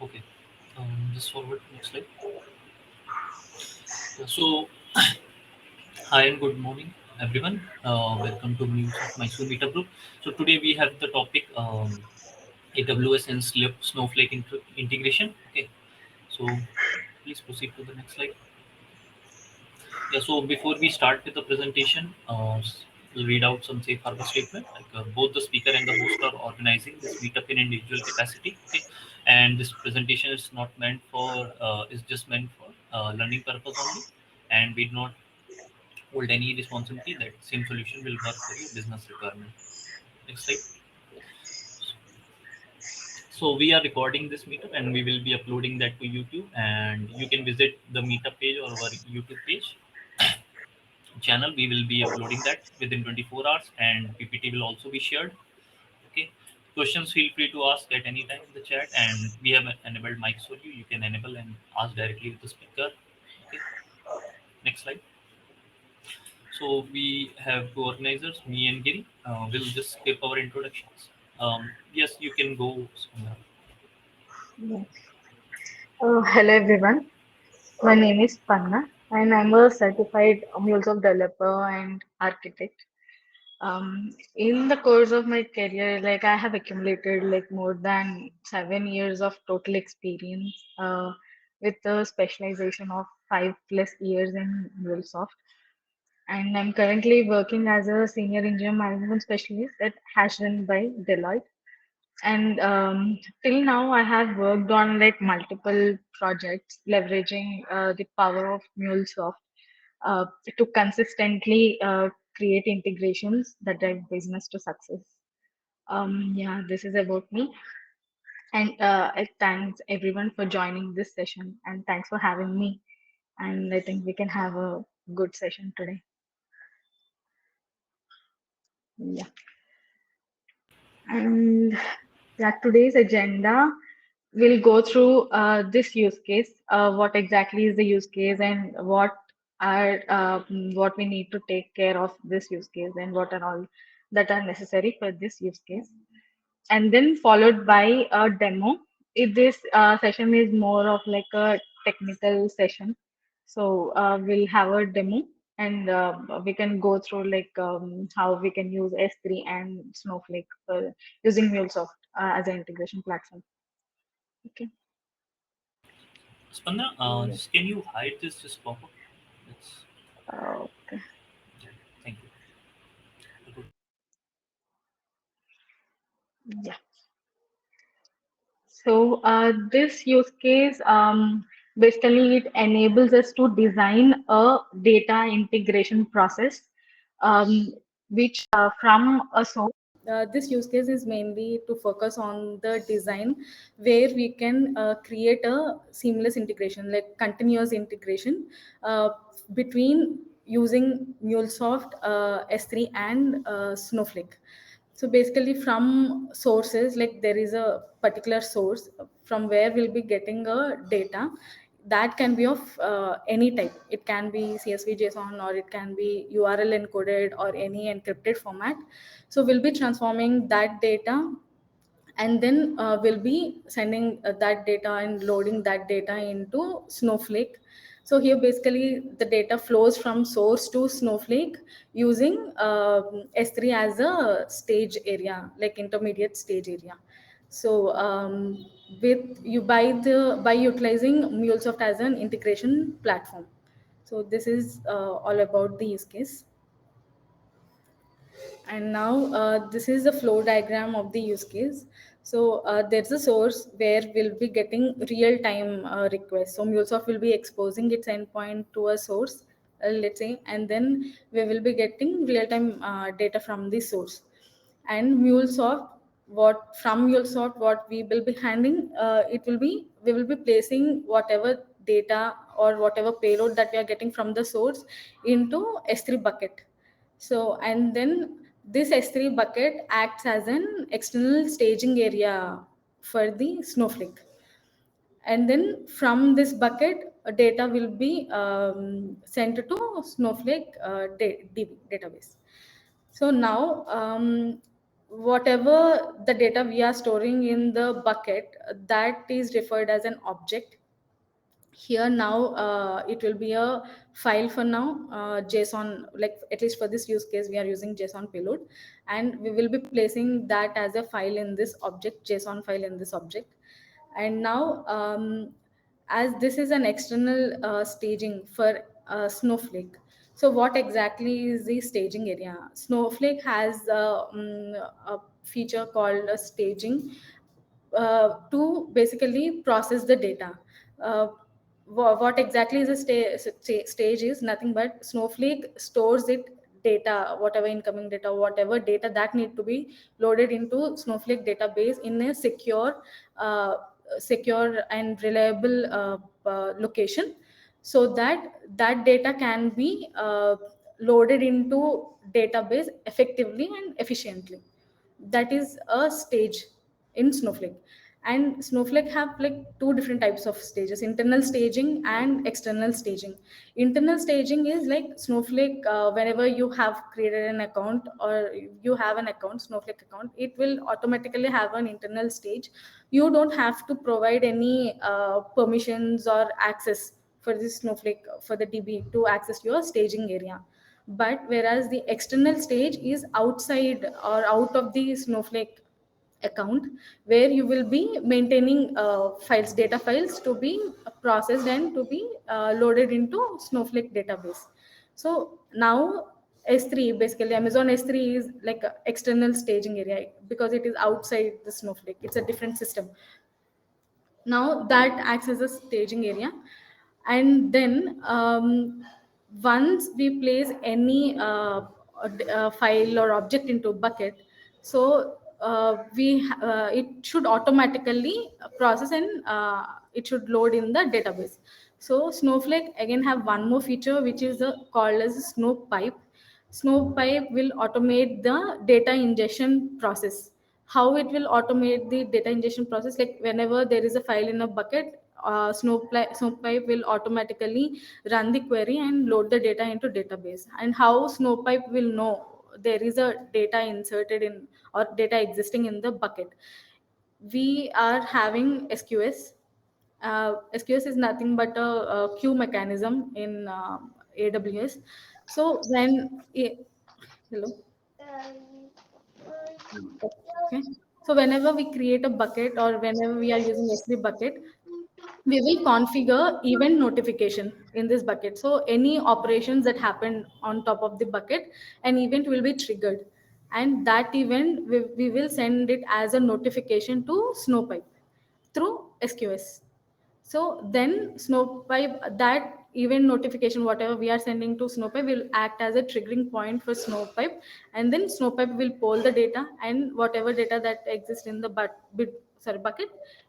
Okay. Just forward next slide. So, hi and good morning, everyone. Welcome to MuleSoft Mysore Meetup group. So today we have the topic AWS and Snowflake integration. Okay. So please proceed to the next slide. Yeah. So before we start with the presentation, we'll read out some safe harbor statement. Like both the speaker and the host are organizing this meetup in individual capacity. Okay. And this presentation is not meant for is just meant for learning purpose only, and we do not hold any responsibility that same solution will work for your business requirement. Next slide. So we are recording this meetup and we will be uploading that to YouTube, and you can visit the meetup page or our YouTube page channel. We will be uploading that within 24 hours, and PPT will also be shared. Okay. Questions feel free to ask at any time in the chat, and we have enabled mics for you. You can enable and ask directly with the speaker. Okay. Next slide. So we have two organizers, me and Giri. We'll just skip our introductions. Yes, you can go. Sandra. Yeah. Hello everyone. My name is Panna and I'm a certified MuleSoft developer and architect. In the course of my career, like I have accumulated like more than 7 years of total experience with a specialization of 5+ years in MuleSoft. And I'm currently working as a senior engineer management specialist at Hashdon by Deloitte. And till now, I have worked on like multiple projects leveraging the power of MuleSoft uh, to consistently create integrations that drive business to success. Yeah, this is about me. And I thanks everyone for joining this session. And thanks for having me. And I think we can have a good session today. Yeah. And yeah, today's agenda we'll go through this use case, what exactly is the use case and what we need to take care of this use case and what are all that are necessary for this use case. And then followed by a demo. If this session is more of like a technical session, so we'll have a demo and we can go through like how we can use S3 and Snowflake for using MuleSoft as an integration platform. Okay. Spandana, Yeah. just can you hide this just pop up? That's, Okay. yeah, thank you. Yeah. So this use case basically it enables us to design a data integration process, which from a source. This use case is mainly to focus on the design where we can create a seamless integration, like continuous integration between using MuleSoft, S3, and Snowflake. So basically, from sources, like there is a particular source from where we'll be getting a data that can be of any type. It can be CSV, JSON, or it can be URL encoded or any encrypted format. So we'll be transforming that data and then we'll be sending that data and loading that data into Snowflake. So here basically the data flows from source to Snowflake using S3 as a stage area, like intermediate stage area. So with you by utilizing MuleSoft as an integration platform. So this is all about the use case. And now this is the flow diagram of the use case. So there's a source where we'll be getting real time requests. So MuleSoft will be exposing its endpoint to a source, let's say, and then we will be getting real time data from the source. And MuleSoft, what we will be handling, it will be we will be placing whatever data or whatever payload that we are getting from the source into S3 bucket. So, and then this S3 bucket acts as an external staging area for the Snowflake. And then from this bucket, data will be sent to Snowflake database. So now whatever the data we are storing in the bucket, that is referred as an object. Here now it will be a file for now, JSON, like at least for this use case we are using JSON payload, and we will be placing that as a file in this object, JSON file in this object. And now as this is an external staging for Snowflake, so what exactly is the staging area? Snowflake has a feature called a staging to basically process the data. Uh, what exactly is a stage is nothing but Snowflake stores it data, whatever incoming data, whatever data that need to be loaded into Snowflake database in a uh, secure and reliable location, so that that data can be loaded into database effectively and efficiently. That is a stage in Snowflake. And Snowflake have like two different types of stages: internal staging and external staging. Internal staging is like Snowflake, whenever you have created an account or you have an account, Snowflake account, it will automatically have an internal stage. You don't have to provide any permissions or access for this Snowflake, for the DB to access your staging area. But whereas the external stage is outside or out of the Snowflake account, where you will be maintaining files, data files to be processed and to be loaded into Snowflake database. So now S3, basically Amazon S3 is like a external staging area because it is outside the Snowflake, it's a different system. Now that acts as a staging area. And then once we place any file or object into bucket, so it should automatically process and it should load in the database. So Snowflake again have one more feature, which is called as snow pipe. Snowpipe will automate the data ingestion process. How it will automate the data ingestion process? Like whenever there is a file in a bucket, Snowpipe will automatically run the query and load the data into database. And how Snowpipe will know there is a data inserted in or data existing in the bucket? We are having SQS. SQS is nothing but a queue mechanism in AWS. So hello. Okay. So whenever we create a bucket or whenever we are using S3 bucket, we will configure event notification in this bucket. So any operations that happen on top of the bucket, an event will be triggered, and that event we will send it as a notification to Snowpipe through SQS. So then Snowpipe, that event notification, whatever we are sending to Snowpipe, will act as a triggering point for Snowpipe, and then Snowpipe will poll the data, and whatever data that exists in the bucket,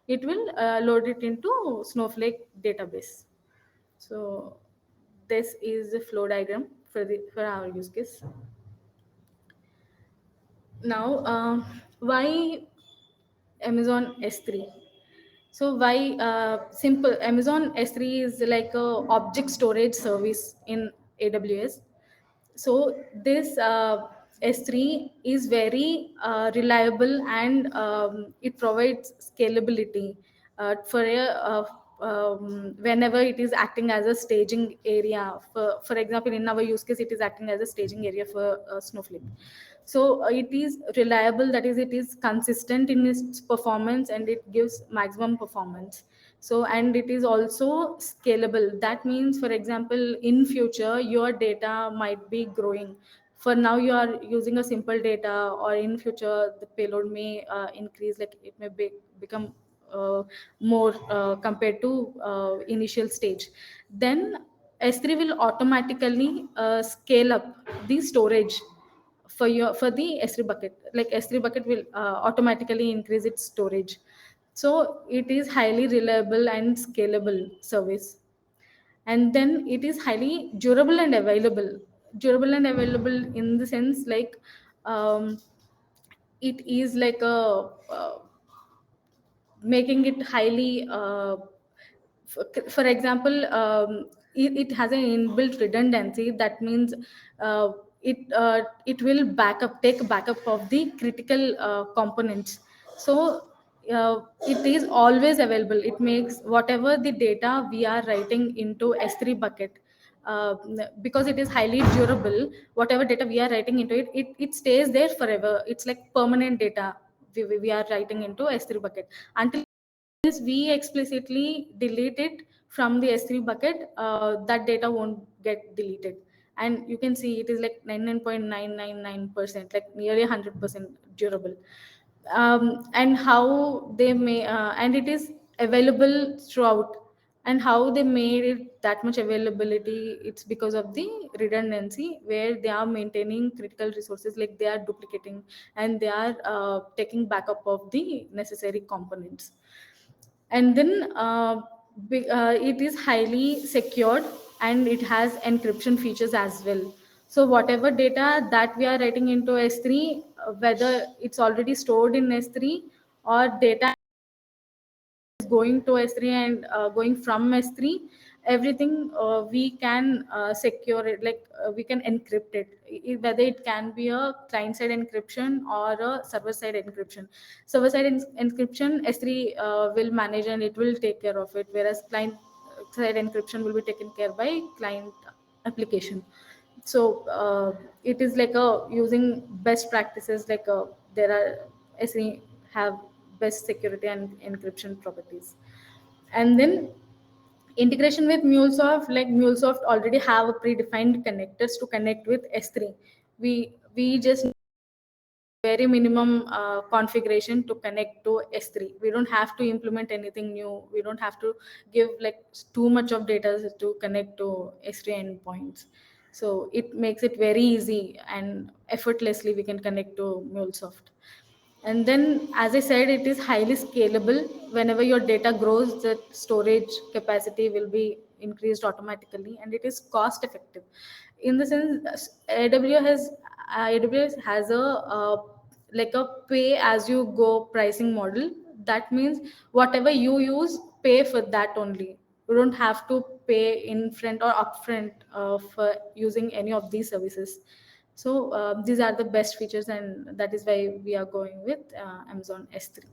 it will load it into Snowflake database. So this is the flow diagram for our use case. Now, why Amazon S3? So why simple Amazon S3 is like a object storage service in AWS. So this S3 is very reliable, and it provides scalability for whenever it is acting as a staging area. For example, in our use case, it is acting as a staging area for Snowflake. So it is reliable, that is, it is consistent in its performance and it gives maximum performance. So, and it is also scalable. That means, for example, in future your data might be growing. For now you are using a simple data, or in future the payload may increase, like it may become more compared to initial stage. Then S3 will automatically scale up the storage for the S3 bucket. Like S3 bucket will automatically increase its storage. So it is highly reliable and scalable service. And then it is highly durable and available. Durable and available in the sense, like um, it is like a making it highly for example, it has an inbuilt redundancy. That means uh, it will take backup of the critical components. So it is always available. It makes whatever the data we are writing into S3 bucket, uh, because it is highly durable. Whatever data we are writing into it stays there forever. It's like permanent data we are writing into S3 bucket. Until we explicitly delete it from the S3 bucket, that data won't get deleted. And you can see it is like 99.999%, like nearly 100% durable. And how they may, and it is available throughout. And how they made it that much availability, it's because of the redundancy, where they are maintaining critical resources, like they are duplicating, and they are taking backup of the necessary components. And then it is highly secured, and it has encryption features as well. So whatever data that we are writing into S3, whether it's already stored in S3 or data going to S3 and going from S3, everything we can secure it, like we can encrypt it. Whether it can be a client side encryption or a server side encryption. Server side encryption, S3 will manage and it will take care of it, whereas client side encryption will be taken care by client application. So it is like a using best practices, like there are SE have best security and encryption properties. And then integration with MuleSoft, like MuleSoft already have a predefined connectors to connect with S3. We just very minimum configuration to connect to S3. We don't have to implement anything new. We don't have to give like too much of data to connect to S3 endpoints. So it makes it very easy and effortlessly we can connect to MuleSoft. And then, as I said, it is highly scalable. Whenever your data grows, the storage capacity will be increased automatically, and it is cost effective. In the sense, AWS has a like a pay as you go pricing model. That means whatever you use, pay for that only. You don't have to pay in front or upfront for using any of these services. So these are the best features, and that is why we are going with Amazon S3.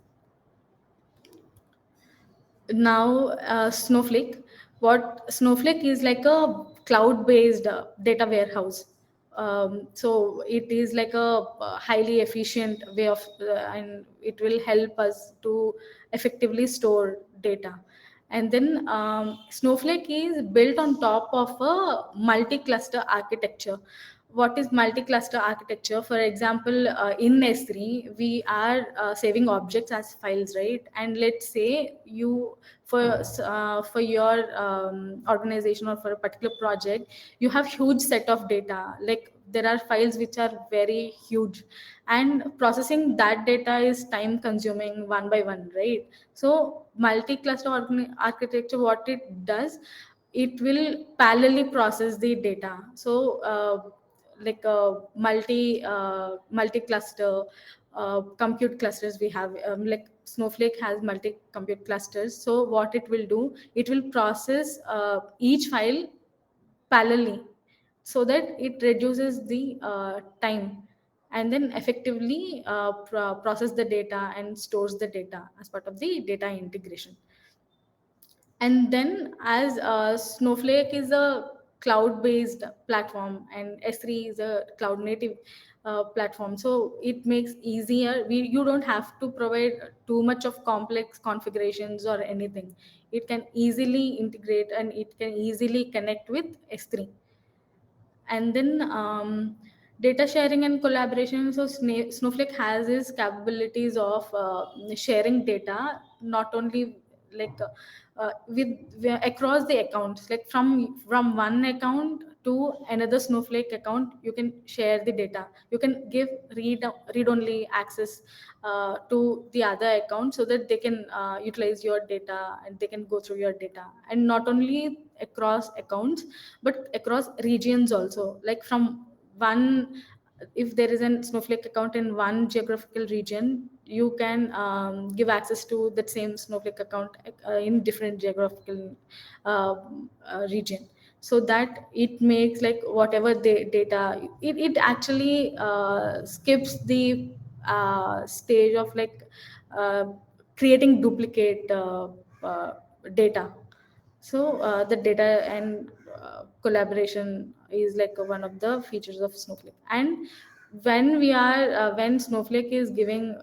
Now Snowflake. What Snowflake is like a cloud based data warehouse. So it is like a highly efficient way of and it will help us to effectively store data. And then Snowflake is built on top of a multi-cluster architecture. What is multi-cluster architecture? For example, in S3 we are saving objects as files, right? And let's say you for your organization or for a particular project, you have huge set of data. Like there are files which are very huge, and processing that data is time consuming one by one, right? So multi-cluster architecture, what it does, it will parallelly process the data. So like a multi cluster compute clusters we have, like Snowflake has multi compute clusters. So what it will do, it will process each file parallelly, so that it reduces the time, and then effectively process the data and stores the data as part of the data integration. And then as Snowflake is a cloud based platform and S3 is a cloud native platform, so it makes easier. You don't have to provide too much of complex configurations or anything. It can easily integrate and it can easily connect with S3. And then data sharing and collaboration. So Snowflake has its capabilities of sharing data, not only like across the accounts, like from one account to another Snowflake account, you can share the data. You can give read only access to the other account, so that they can utilize your data and they can go through your data. And not only across accounts, but across regions also. Like from one, if there is a Snowflake account in one geographical region, you can give access to that same Snowflake account in different geographical region. so that it makes like whatever the data, it actually skips the stage of like uh, creating duplicate data. So the data and collaboration is like one of the features of Snowflake. And when Snowflake is giving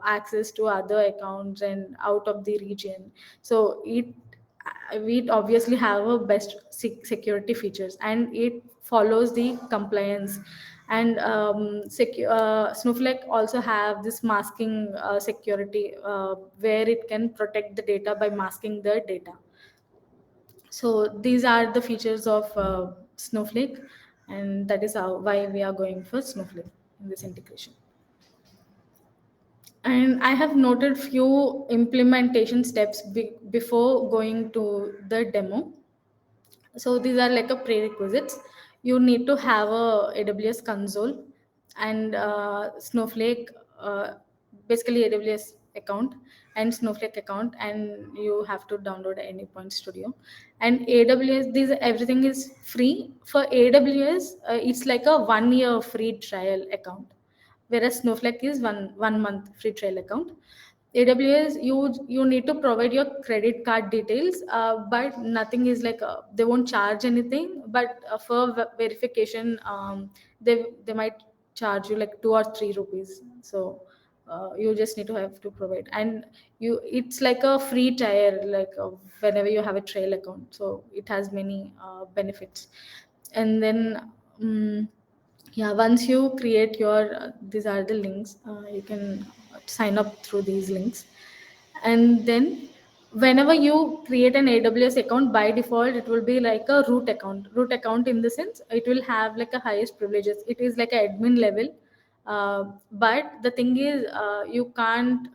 access to other accounts and out of the region, so we obviously have a best security features, and it follows the compliance. And Snowflake also have this masking security, where it can protect the data by masking the data. So these are the features of Snowflake, and that is why we are going for Snowflake in this integration. And I have noted few implementation steps before going to the demo. So these are like a prerequisites. You need to have a AWS console and Snowflake, basically AWS account and Snowflake account, and you have to download Anypoint Studio. And AWS, these everything is free for AWS. It's like a 1 year free trial account, whereas Snowflake is one month free trial account. AWS, you need to provide your credit card details, but nothing is like they won't charge anything. But for verification, they might charge you like 2 or 3 rupees. So you just need to have to provide, and it's like a free trial, like whenever you have a trail account. So it has many benefits. And then. Yeah, once you create your these are the links, you can sign up through these links. And then whenever you create an AWS account, by default it will be like a root account, in the sense it will have like a highest privileges, it is like a admin level. But the thing is, you can't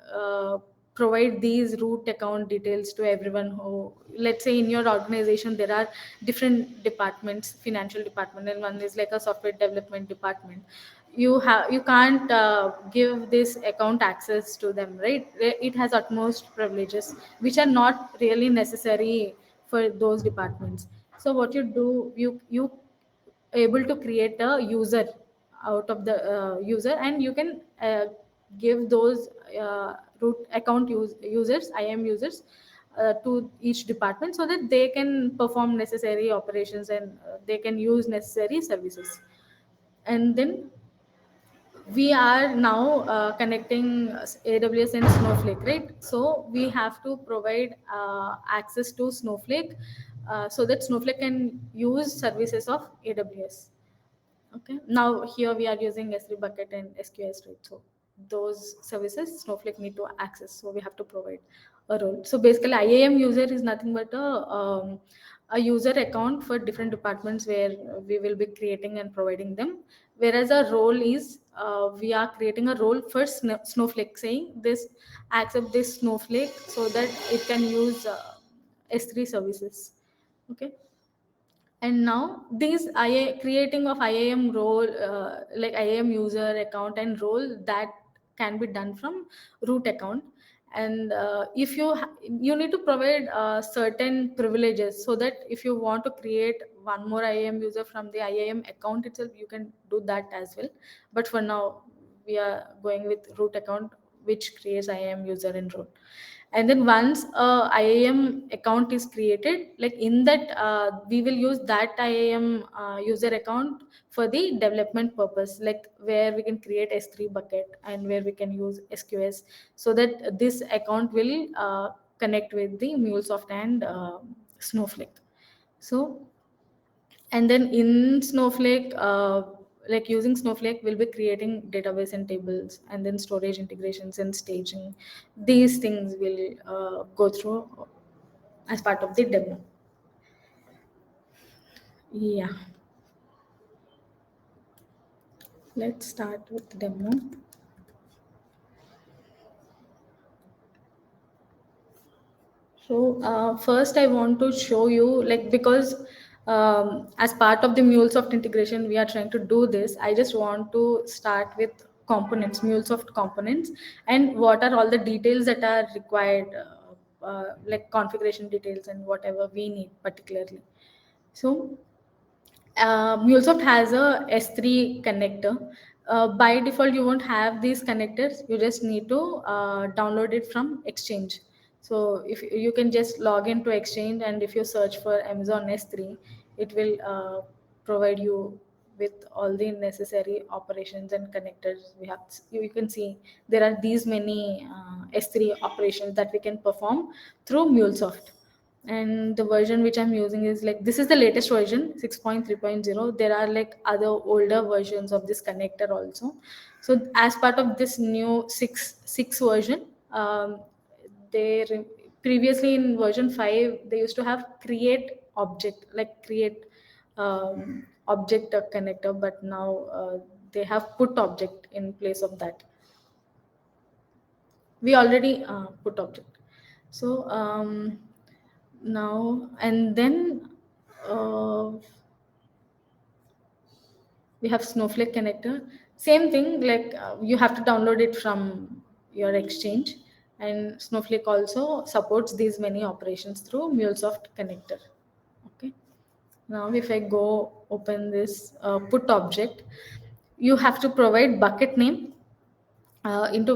provide these root account details to everyone. Who, let's say in your organization there are different departments, financial department, and one is like a software development department. You can't give this account access to them, right? It has utmost privileges which are not really necessary for those departments. So what you do, you able to create a user out of the user, and you can give those root account users, IAM users, to each department, so that they can perform necessary operations, and they can use necessary services. And then we are now connecting AWS and Snowflake, right? So we have to provide access to Snowflake, so that Snowflake can use services of AWS. Okay. Now here we are using S3 bucket and SQS, right? So those services Snowflake need to access. So we have to provide a role. So basically, IAM user is nothing but a user account for different departments, where we will be creating and providing them. Whereas a role is, we are creating a role for Snowflake, saying this accept this Snowflake so that it can use S3 services. Okay. And now these creating of IAM role, like IAM user account and role, that can be done from root account. And if you need to provide certain privileges, so that if you want to create one more IAM user from the IAM account itself, you can do that as well. But for now, we are going with root account, which creates IAM user and role. And then once a IAM account is created, like in that, we will use that IAM user account for the development purpose, like where we can create S3 bucket and where we can use SQS, so that this account will connect with the MuleSoft and Snowflake. So, and then in Snowflake, like using Snowflake, we'll be creating database and tables, and then storage integrations and staging. These things will go through as part of the demo. Yeah, let's start with the demo. So first, I want to show you, like, because as part of the MuleSoft integration, we are trying to do this. I just want to start with components, MuleSoft components, and what are all the details that are required, like configuration details and whatever we need particularly. So MuleSoft has a S3 connector. By default, you won't have these connectors. You just need to download it from Exchange. So if you can just log into Exchange, and if you search for Amazon S3, it will provide you with all the necessary operations and connectors. You can see there are these many S3 operations that we can perform through MuleSoft. And the version which I'm using is like, this is the latest version, 6.3.0. There are like other older versions of this connector also. So as part of this new 6 version, they previously in version 5 they used to have create object, like create object connector, but now they have put object in place of that. We already put object. So now and then uh, we have Snowflake connector. Same thing, like you have to download it from your Exchange, and Snowflake also supports these many operations through MuleSoft connector. Okay. Now if I go open this put object, you have to provide bucket name, into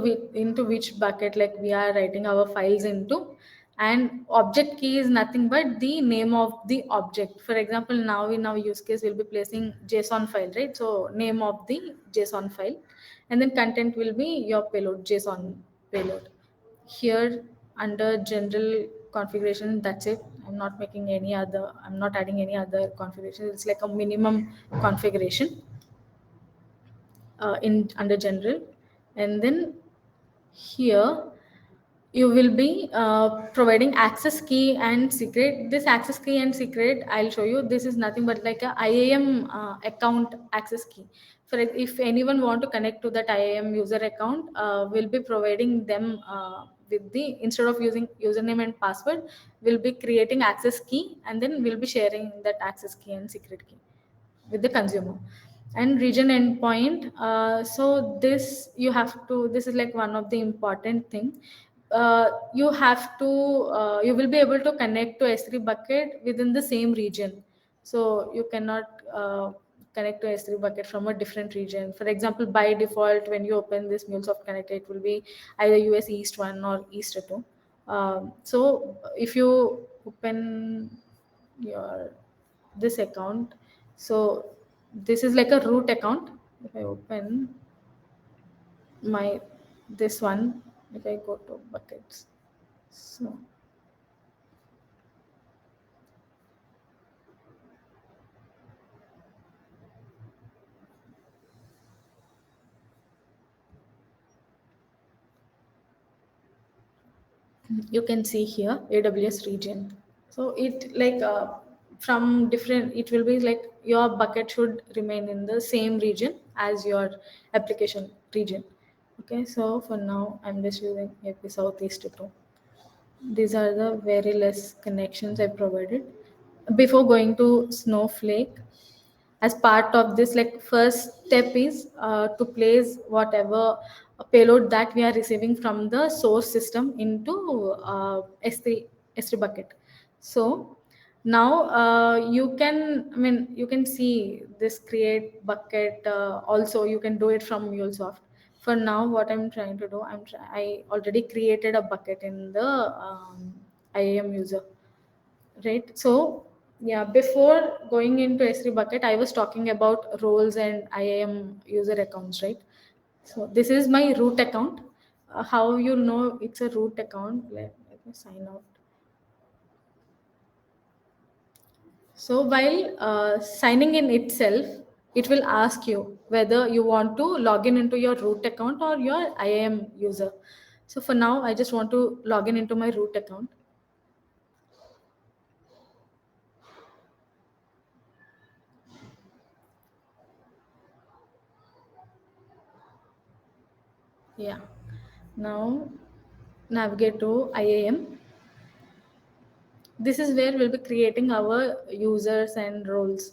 which bucket like we are writing our files into, and object key is nothing but the name of the object. For example, now in our use case we'll be placing JSON file, right? So name of the JSON file, and then content will be your payload, JSON payload. Here under general configuration, that's it. I'm not adding any other configuration. It's like a minimum configuration in under general. And then here you will be providing access key and secret. This access key and secret, I'll show you, this is nothing but like a IAM account access key. For if anyone want to connect to that IAM user account, we'll be providing them with the, instead of using username and password, we'll be creating access key, and then we'll be sharing that access key and secret key with the consumer. And region endpoint, so this you have to, this is like one of the important thing. You have to you will be able to connect to S3 bucket within the same region. So you cannot connect to S3 bucket from a different region. For example, by default when you open this MuleSoft connector, it will be either US East 1 or East 2. So if you open your this account, so this is like a root account. If I open my this one, if I go to buckets, so you can see here AWS region. So it like from different, it will be like your bucket should remain in the same region as your application region. Okay, so for now I'm just using AP Southeast 2. These are the very less connections I provided. Before going to Snowflake, as part of this, like first step is to place whatever payload that we are receiving from the source system into S3 bucket. So now you can, I mean, you can see this create bucket. Also, you can do it from MuleSoft. For now, what I'm trying to do, I already created a bucket in the IAM user, right? So yeah, before going into S3 bucket, I was talking about roles and IAM user accounts, right? So this is my root account. How you know it's a root account? Let me sign out. So while signing in itself, it will ask you whether you want to log in into your root account or your IAM user. So for now, I just want to log in into my root account. Yeah. Now navigate to IAM. This is where we'll be creating our users and roles.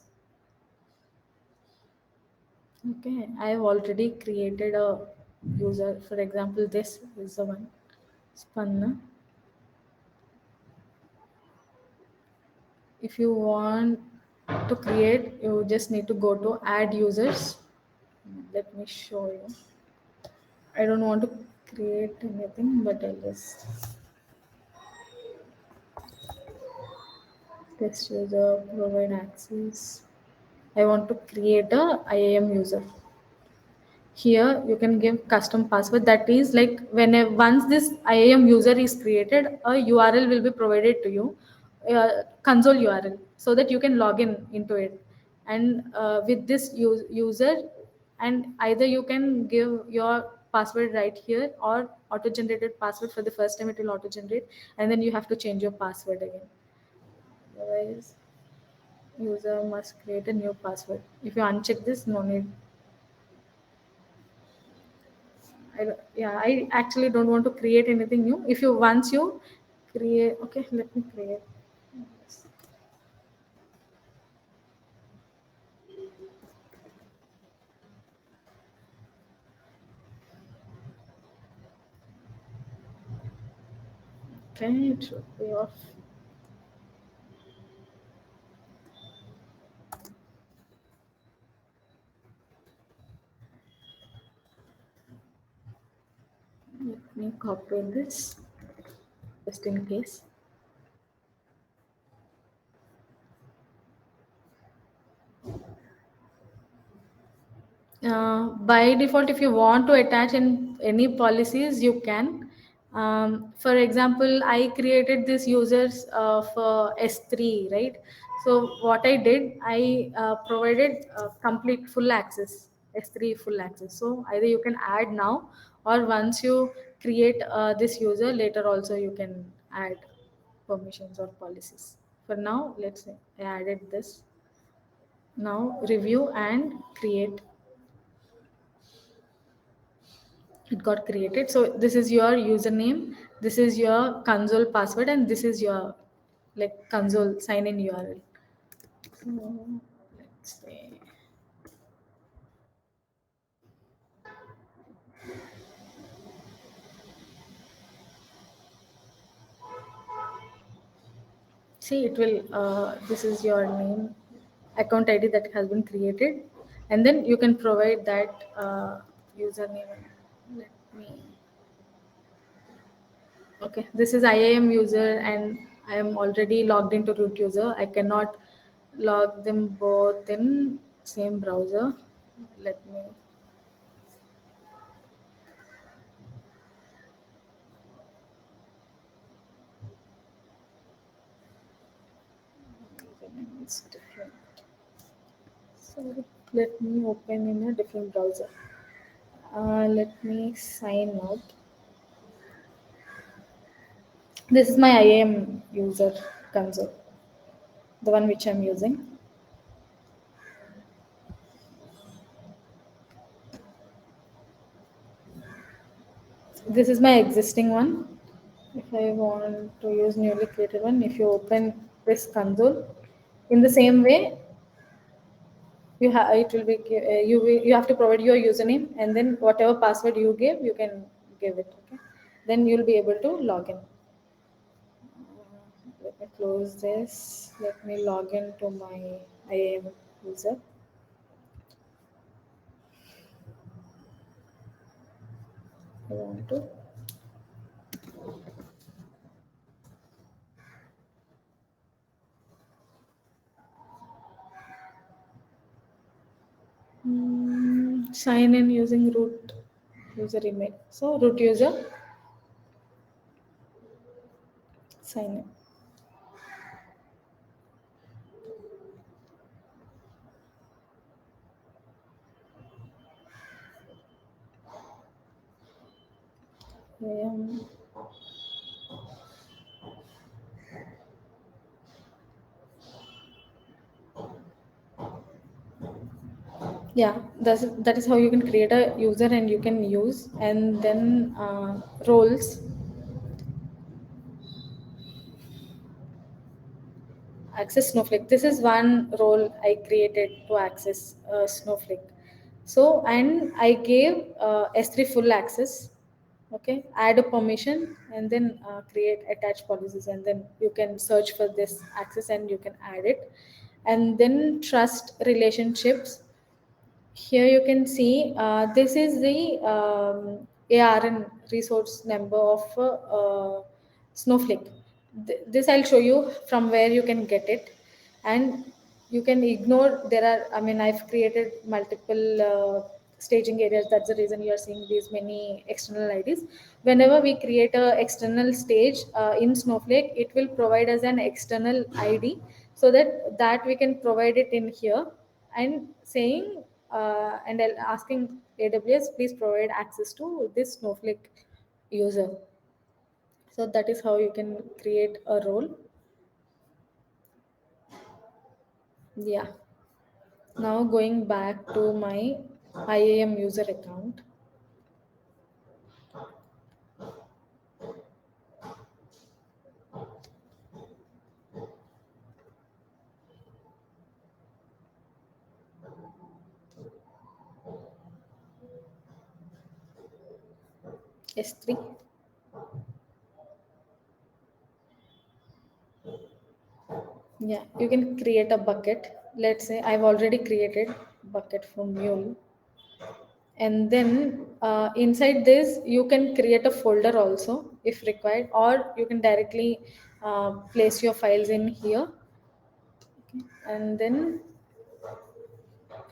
Okay, I have already created a user. For example, this is the one, Spanna. If you want To create, you just need to go to add users. Let me show you. I don't want to create anything, but I'll just test user, provide access. I want to create a IAM user. Here you can give custom password. That is like once this IAM user is created, a URL will be provided to you, console URL, so that you can log in into it. And with this user, and either you can give your password right here, or auto generated password. For the first time it will auto generate, and then you have to change your password again. Otherwise, user must create a new password. If you uncheck this, no need. Yeah, I actually don't want to create anything new. If you once you create, okay, let me create. Okay, it should be off. Let me copy this just in case. By default, if you want to attach in any policies, you can. For example, I created this users for S3, right? So what I did, I provided complete full access, S3 full access. So either you can add now, or once you create this user, later also you can add permissions or policies. For now, let's say I added this. Now review and create. It got created. So this is your username, this is your console password, and this is your like console sign in URL. So let's say, see, it will this is your name, account ID that has been created, and then you can provide that username. Let me, okay, this is IAM user, and I am already logged into root user. I cannot log them both in same browser. Let me, it's different. So let me open in a different browser. Let me sign out. This is my IAM user console, the one which I'm using. This is my existing one. If I want to use newly created one, if you open this console, in the same way, you have it will be you have to provide your username, and then whatever password you give, you can give it. Okay, then you'll be able to log in. Let me close this. Let me log in to my IAM user. I want to. Sign in using root user email. So root user, sign in. Um, yeah, that is how you can create a user and you can use, and then roles. Access Snowflake. This is one role I created to access Snowflake. So, and I gave S3 full access. Okay, add a permission, and then create attach policies, and then you can search for this access and you can add it. And then trust relationships. Here you can see this is the ARN resource number of Snowflake. This I'll show you from where you can get it, and you can ignore. There are, I mean, I've created multiple staging areas. That's the reason you are seeing these many external IDs. Whenever we create a external stage in Snowflake, it will provide us an external ID, so that we can provide it in here and saying and asking AWS, please provide access to this Snowflake user. So that is how you can create a role. Yeah. Now going back to my IAM user account. S3. Yeah, you can create a bucket. Let's say I've already created bucket from Mule. And then inside this you can create a folder also if required, or you can directly place your files in here. And then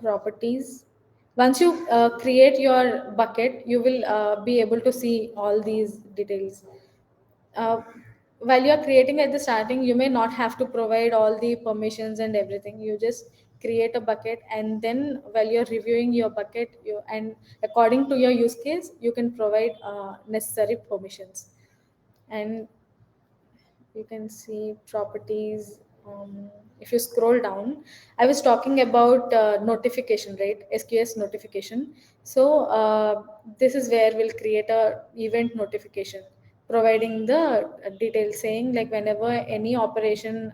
properties, once you create your bucket, you will be able to see all these details. uh, while you are creating at the starting, you may not have to provide all the permissions and everything. You just create a bucket, and then while you're reviewing your bucket, and according to your use case, you can provide necessary permissions. And you can see properties. If you scroll down, I was talking about notification, right? SQS notification. So this is where we'll create a event notification, providing the details, saying like whenever any operation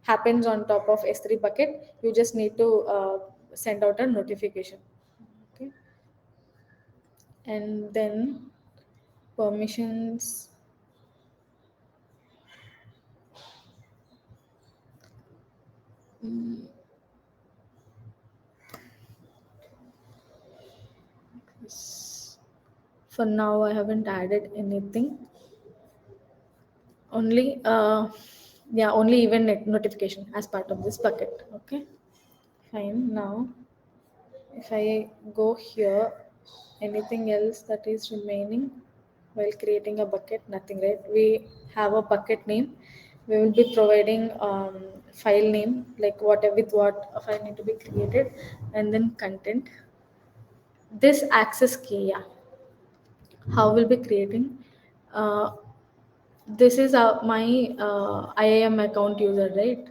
happens on top of S3 bucket, you just need to send out a notification. Okay. And then permissions. Mm, yes. For now, I haven't added anything. Only, yeah, only event notification as part of this bucket. Okay, fine. Now, if I go here, anything else that is remaining while creating a bucket? Nothing, right? We have a bucket name. We will be providing file name, like what a file need to be created, and then content. This access key, yeah, how we'll be creating. Uh, this is my IAM account user, right?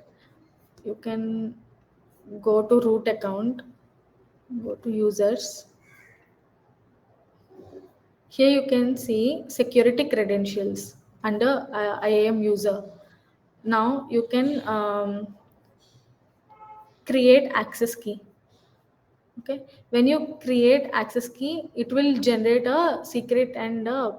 You can go to root account, go to users. Here you can see security credentials under IAM user. Now you can create access key. Okay, when you create access key, it will generate a secret and a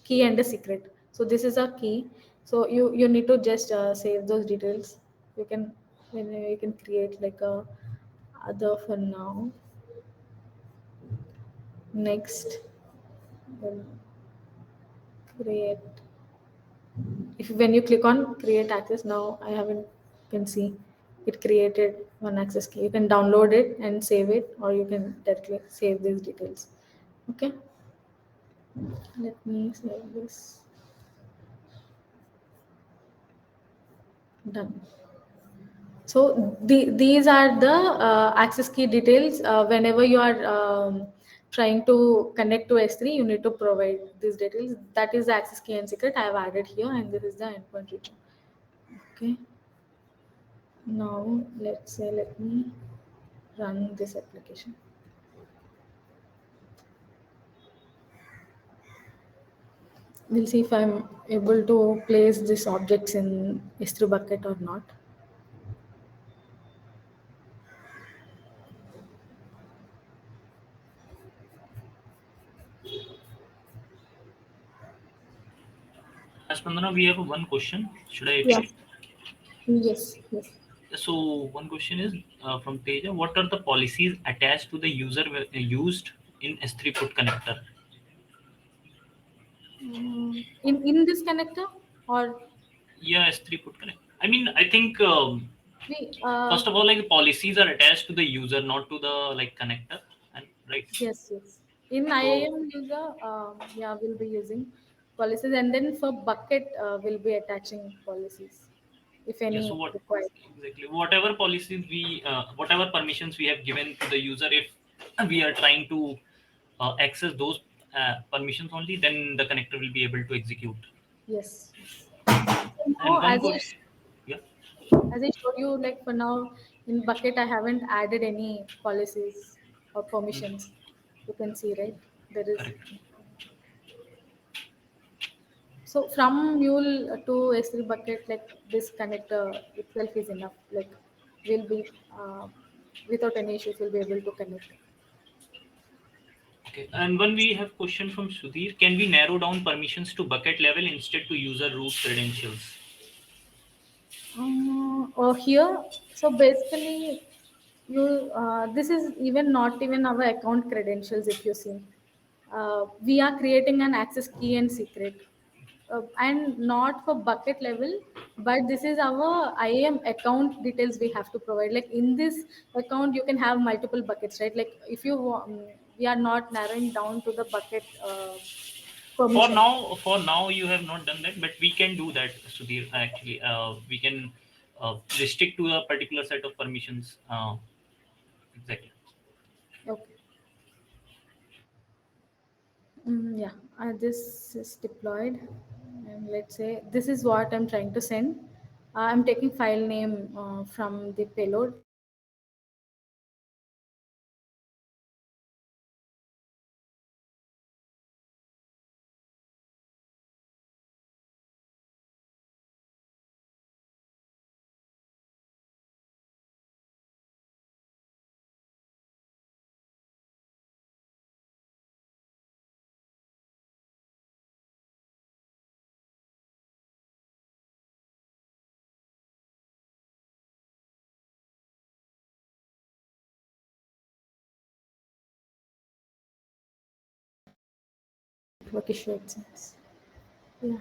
key and a secret. So this is a key. So you need to just save those details. You can, when you can create like a other for now. Next, we'll create. If when you click on create access, now I haven't, you can see it created one access key. You can download it and save it, or you can directly save these details. Okay, let me save this. Done. So these are the access key details. Whenever you are trying to connect to S3, you need to provide these details. That is the access key and secret I have added here, and this is the endpoint region. Okay. Now let's say, let me run this application. We'll see if I'm able to place these objects in S3 bucket or not. As Spandana, we have one question. Should I Yeah. repeat it? Yes. Yes. So one question is from Teja: what are the policies attached to the user used in S3 put connector? In this connector, or Yeah, S3 put connector. I mean, I think we first of all, like policies are attached to the user, not to the like connector, and right. yes, yes. In So IAM user, yeah, we'll be using policies, and then for bucket, we'll be attaching policies if yeah, any so what required. exactly whatever policies we whatever permissions we have given to the user, if we are trying to access those permissions only, then the connector will be able to execute. Yes, yes. So And now, one question, yeah, as I showed you, like for now in bucket, I haven't added any policies or permissions. You can see, right? There is. correct. So from Mule to S3 bucket, like this connector itself is enough. Like we'll be without any issues, we'll be able to connect. Okay, and when we have question from Sudhir, can we narrow down permissions to bucket level instead to user root credentials? Or here, so basically, you this is even not even our account credentials. If you see, we are creating an access key and secret, and not for bucket level, but this is our IAM account details we have to provide. Like in this account, you can have multiple buckets, right? Like if you we are not narrowing down to the bucket permission. For now, you have not done that, but we can do that, Sudhir. Actually, we can restrict to a particular set of permissions. Exactly. Okay. Yeah, this is deployed, and let's say this is what I'm trying to send. I'm taking file name from the payload. Network issue it says. Yeah,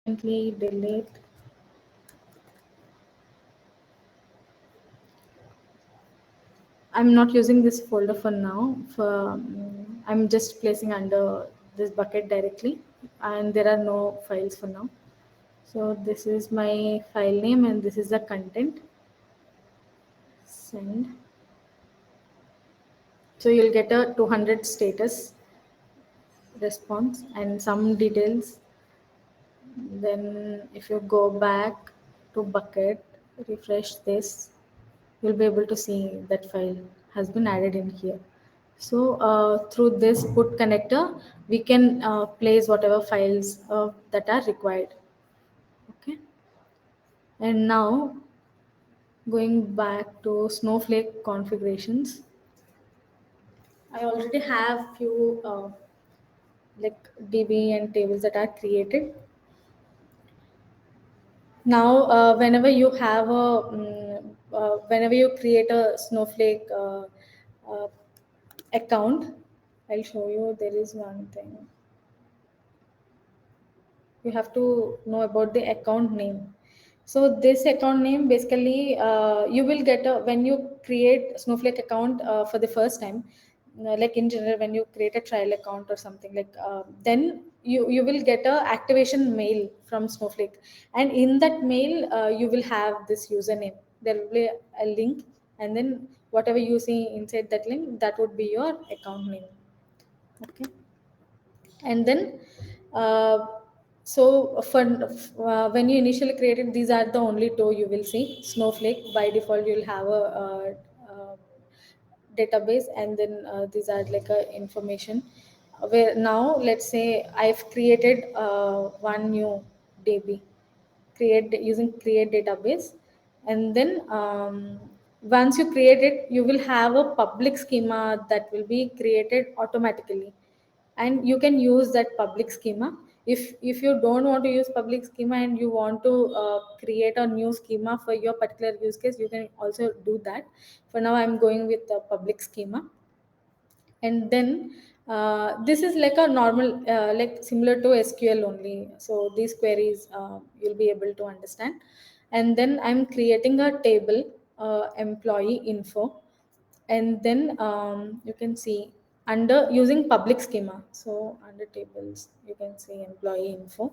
currently delete. I'm not using this folder for now. For I'm just placing under this bucket directly, and there are no files for now. So this is my file name, and this is the content. Send. So you'll get a 200 status response and some details. Then if you go back to bucket, refresh this, you'll be able to see that file has been added in here. So through this put connector, we can place whatever files that are required. Okay. And now going back to Snowflake configurations, I already have few like DB and tables that are created. Now, whenever you create a Snowflake uh, account, I'll show you. There is one thing you have to know about the account name. So this account name basically you will get a, when you create Snowflake account for the first time, like in general when you create a trial account or something like then you will get a activation mail from Snowflake, and in that mail you will have this username. There will be a link, and then whatever you see inside that link, that would be your account name. Okay. And then uh, so for when you initially created, these are the only two you will see. Snowflake by default you'll have a, database, and then these are like a information where now let's say I've created one new db, create using create database, and then once you create it, you will have a public schema that will be created automatically, and you can use that public schema. If you don't want to use public schema and you want to create a new schema for your particular use case, you can also do that. For now I'm going with the public schema. And then this is like a normal like similar to SQL only, so these queries you'll be able to understand. And then I'm creating a table, employee info. And then you can see under using public schema, so under tables you can see employee info.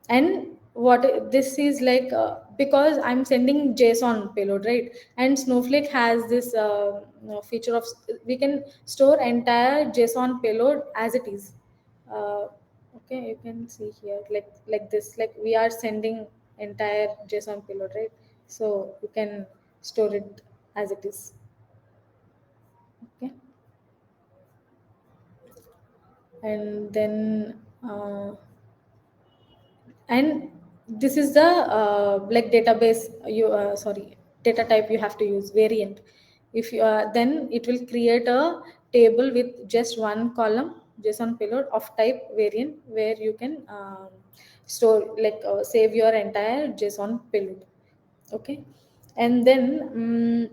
And what this is like, because I'm sending JSON payload, right? And Snowflake has this feature of we can store entire JSON payload as it is. uh, okay, you can see here like this, like we are sending entire JSON payload, right? So you can store it as it is. Okay. And then and this is the like database you sorry, data type you have to use variant. If you then it will create a table with just one column JSON payload of type variant, where you can store like save your entire JSON payload. Okay. And then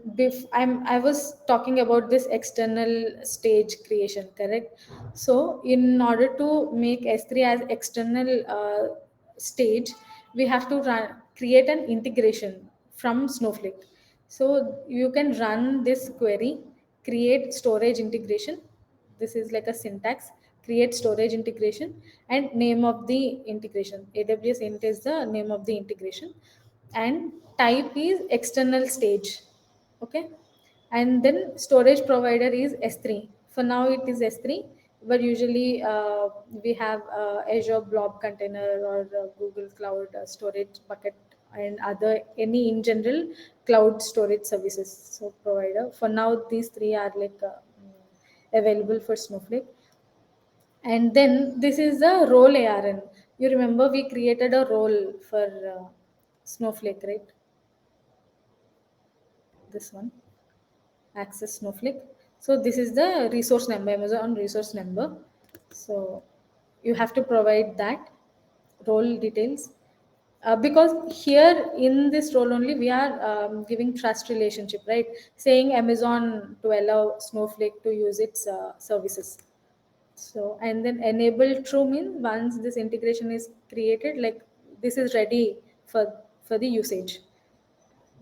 I was talking about this external stage creation, correct? So in order to make S3 as external stage, we have to create an integration from Snowflake. So you can run this query, create storage integration. This is like a syntax: create storage integration, and name of the integration, AWS int is the name of the integration, and type is external stage. Okay. And then storage provider is S3. For now it is S3, but usually we have Azure Blob Container or Google Cloud Storage Bucket, and other any in general cloud storage services. So provider, for now these three are like available for Snowflake. And then this is the role ARN. You remember we created a role for Snowflake, right? This one, access Snowflake. So this is the resource number, Amazon resource number. So you have to provide that role details, because here in this role only we are giving trust relationship, right? Saying Amazon to allow Snowflake to use its services. So and then enable true means once this integration is created, like this is ready for the usage.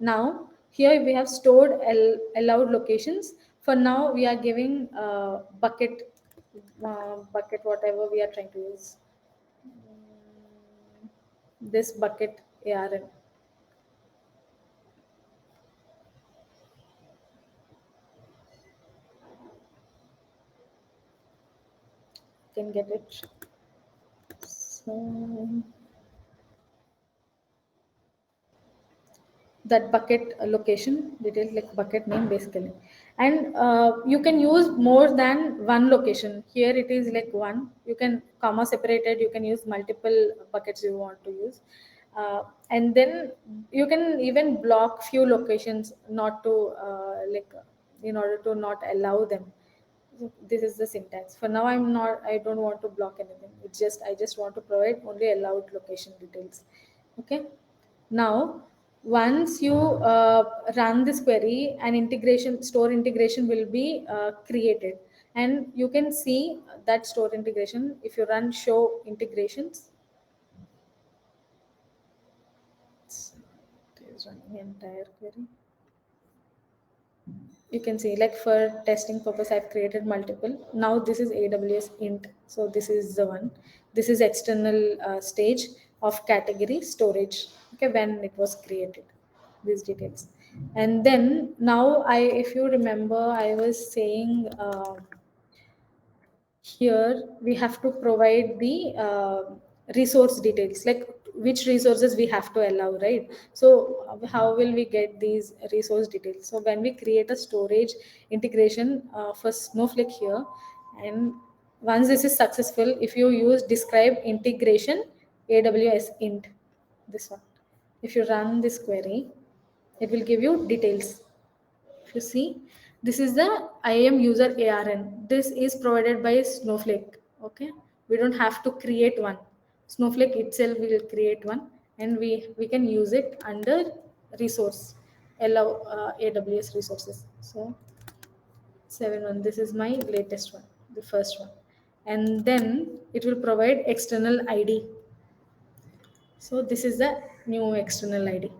Now here we have stored allowed locations. For now we are giving bucket whatever we are trying to use, this bucket ARN. Can get it. So that bucket location details, like bucket name basically. And you can use more than one location. Here it is like one, you can comma separated, you can use multiple buckets you want to use. And then you can even block few locations, not to like in order to not allow them. So this is the syntax. For now I don't want to block anything, it's just I just want to provide only allowed location details. Okay. Now once you run this query, an integration, store integration will be created, and you can see that store integration if you run show integrations. It is running the entire query. You can see like for testing purpose I've created multiple. Now this is AWS int, so this is the one. This is external stage of category storage. Okay, when it was created, these details. And then now if you remember, I was saying here we have to provide the resource details, like which resources we have to allow, right? So how will we get these resource details? So when we create a storage integration for Snowflake here, and once this is successful, if you use describe integration AWS int, this one, if you run this query, it will give you details. If you see, this is the IAM user ARN. This is provided by Snowflake. Okay, we don't have to create one. Snowflake itself will create one, and we can use it under resource, allow AWS resources. So 7.1, this is my latest one, the first one. And then it will provide external ID. So this is the new external ID.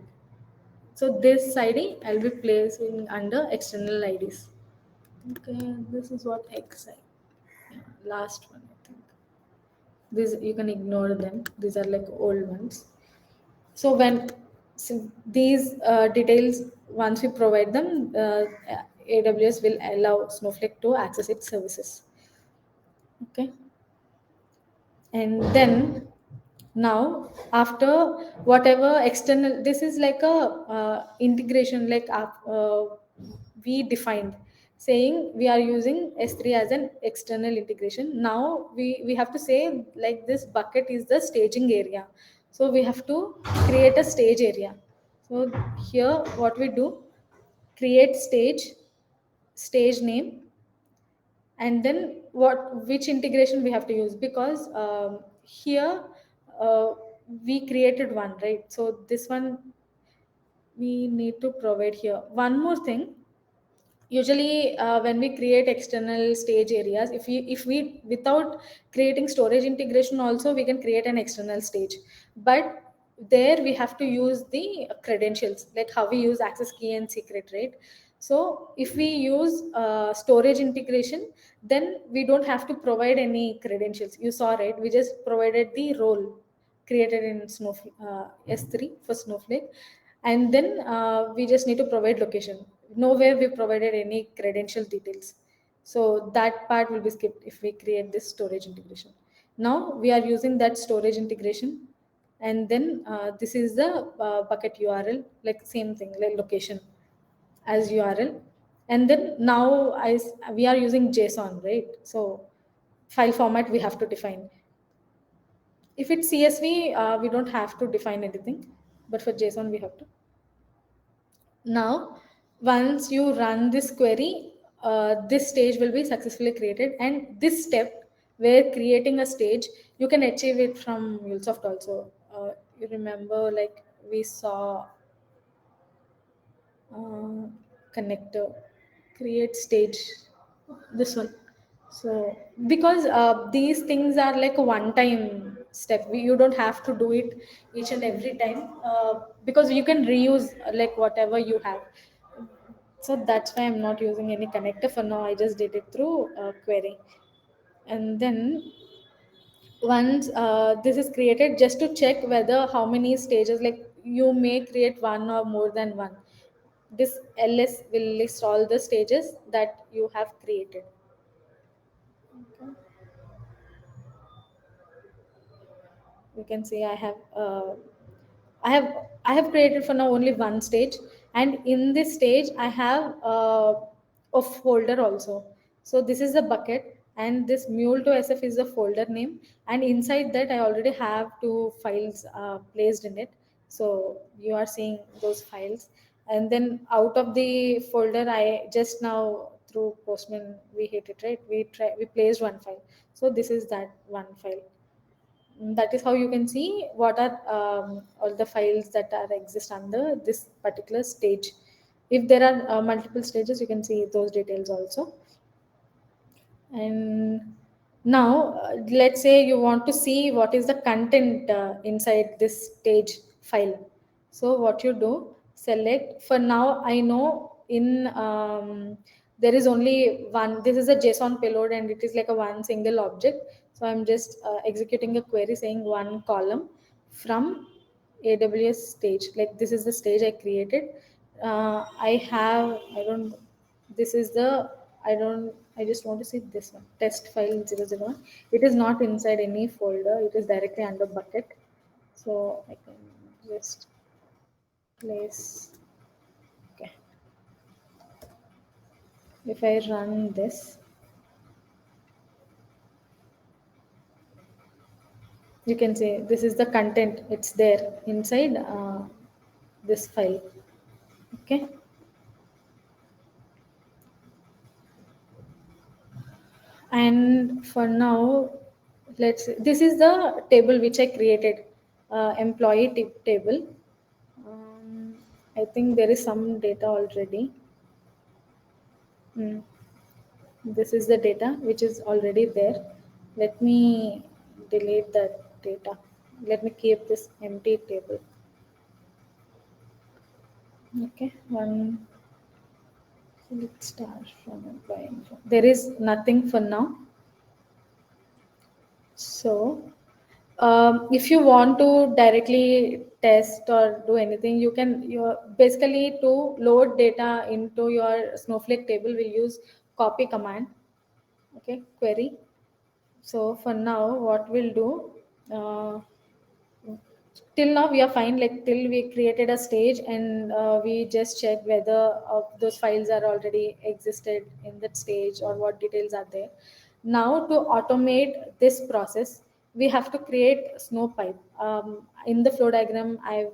So this ID I'll be placing under external IDs. Okay, this is what XI. Yeah, last one I think. These you can ignore them. These are like old ones. So when these details, once we provide them, AWS will allow Snowflake to access its services. Okay. And then now after whatever external, this is like a integration, like we defined saying we are using S3 as an external integration. Now we have to say like this bucket is the staging area, so we have to create a stage area. So here what we do, create stage name, and then which integration we have to use, because here uh, we created one, right? So this one we need to provide here. One more thing, usually when we create external stage areas, if we without creating storage integration also we can create an external stage, but there we have to use the credentials, like how we use access key and secret, right? So if we use storage integration, then we don't have to provide any credentials. You saw, right? We just provided the role created in Snowflake, S3 for Snowflake, and then we just need to provide location. Nowhere we provided any credential details, so that part will be skipped if we create this storage integration. Now we are using that storage integration, and then this is the bucket URL, like same thing, like location as URL. And then now we are using JSON, right? So file format we have to define. If it's CSV, we don't have to define anything, but for JSON we have to. Now, once you run this query, this stage will be successfully created. And this step, where creating a stage, you can achieve it from MuleSoft also. You remember, like we saw uh, connector, create stage, this one. So because these things are like a one time step, you don't have to do it each and every time, because you can reuse like whatever you have. So that's why I'm not using any connector for now. I just did it through query. And then once this is created, just to check whether how many stages, like you may create one or more than one, this ls will list all the stages that you have created. Okay. You can see I have I have created for now only one stage, and in this stage I have a folder also. So this is the bucket, and this mule to SF is the folder name, and inside that I already have two files placed in it. So you are seeing those files, and then out of the folder I just now through Postman we hit it, right? We placed one file. So this is that one file. That is how you can see what are all the files that are exist under this particular stage. If there are multiple stages, you can see those details also. And now let's say you want to see what is the content inside this stage file. So what you do, select. For now I know in there is only one, this is a JSON payload and it is like a one single object. So I'm just executing a query saying one column from AWS stage, like this is the stage I created. I don't, this is the, I just want to see this one, test file 001. It is not inside any folder, it is directly under bucket. So I can just place, okay. If I run this, you can see this is the content, it's there inside this file. Okay. And for now, This is the table which I created, employee table. um, I think there is some data already. Hmm. This is the data which is already there. Let me delete that data. Let me keep this empty table. Okay, one. Let's start from employee info. There is nothing for now. So, if you want to directly test or do anything, you can. You basically to load data into your Snowflake table, will use copy command. Okay, query. So for now, what we'll do, uh, till now we are fine. Like till we created a stage and we just check whether those files are already existed in that stage or what details are there. Now to automate this process, we have to create snow pipe. In the flow diagram, I've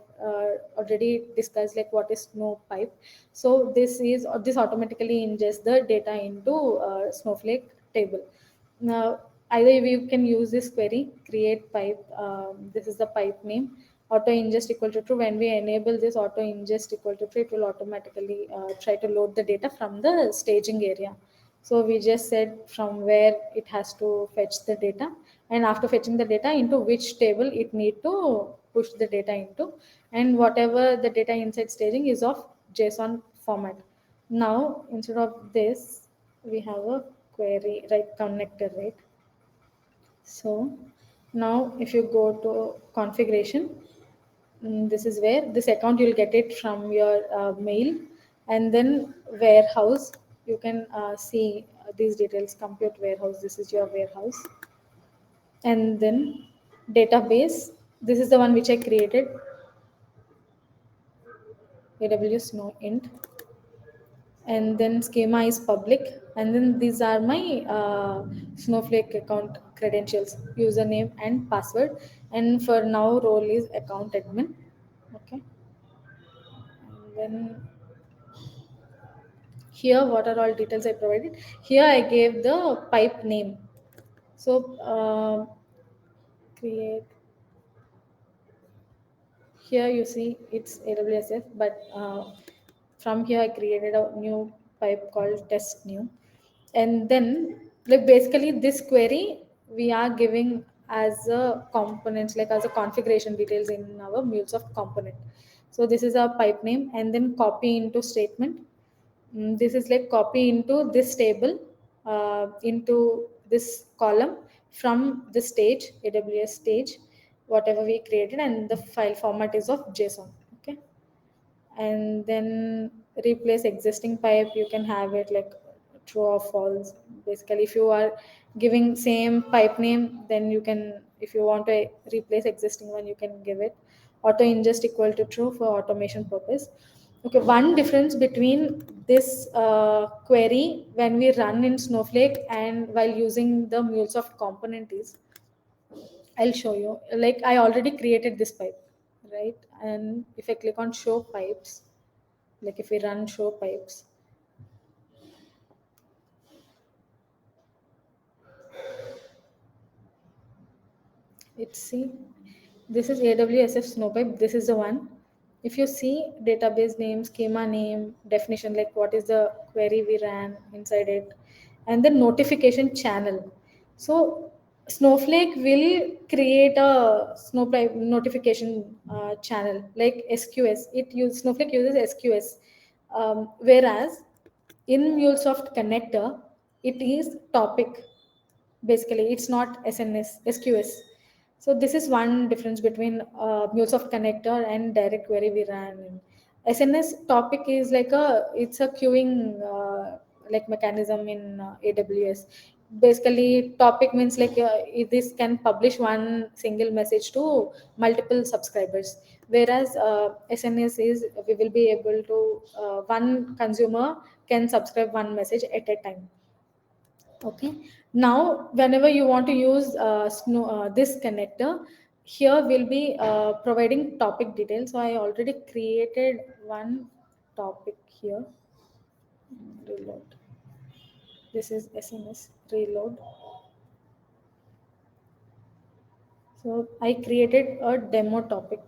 already discussed like what is snow pipe. So this automatically ingests the data into Snowflake table. Now, either you can use this query, create pipe. This is the pipe name. Auto ingest equal to true. When we enable this auto ingest equal to true, it will automatically try to load the data from the staging area. So we just said from where it has to fetch the data, and after fetching the data, into which table it need to push the data into, and whatever the data inside staging is of JSON format. Now instead of this, we have a query, right, connector, right? So now if you go to configuration, this is where this account you'll get it from your mail, and then warehouse, you can see these details. Compute warehouse, this is your warehouse. And then database, this is the one which I created, AWS Snow int. And then schema is public, and then these are my Snowflake account credentials, username and password. And for now role is account admin. Okay, and then here what are all details I provided. Here I gave the pipe name. So create, here you see it's AWSF, but from here I created a new pipe called test new. And then like basically this query we are giving as a components, like as a configuration details in our MuleSoft component. So this is our pipe name, and then copy into statement. This is like copy into this table, into this column from the stage, AWS stage, whatever we created, and the file format is of JSON. Okay, and then replace existing pipe, you can have it like true or false. Basically if you are giving same pipe name, then you can, if you want to replace existing one, you can give it auto ingest equal to true for automation purpose. Okay, one difference between this query when we run in Snowflake and while using the MuleSoft component is, I'll show you. Like I already created this pipe, right? And if I click on show pipes, like if we run show pipes, it's see, this is AWSF Snowpipe. This is the one. If you see database name, schema name, definition, like what is the query we ran inside it, and the notification channel. So Snowflake will create a Snowpipe notification channel like SQS. Snowflake uses SQS, whereas in MuleSoft connector it is topic. Basically it's not SNS, SQS. So this is one difference between MuleSoft connector and direct query we ran in. SNS topic is like it's a queuing like mechanism in AWS. Basically topic means like this can publish one single message to multiple subscribers, whereas SNS is we will be able to one consumer can subscribe one message at a time. Okay, now whenever you want to use this connector, here we'll be providing topic details. So I already created one topic here. Reload, this is SMS reload. So I created a demo topic.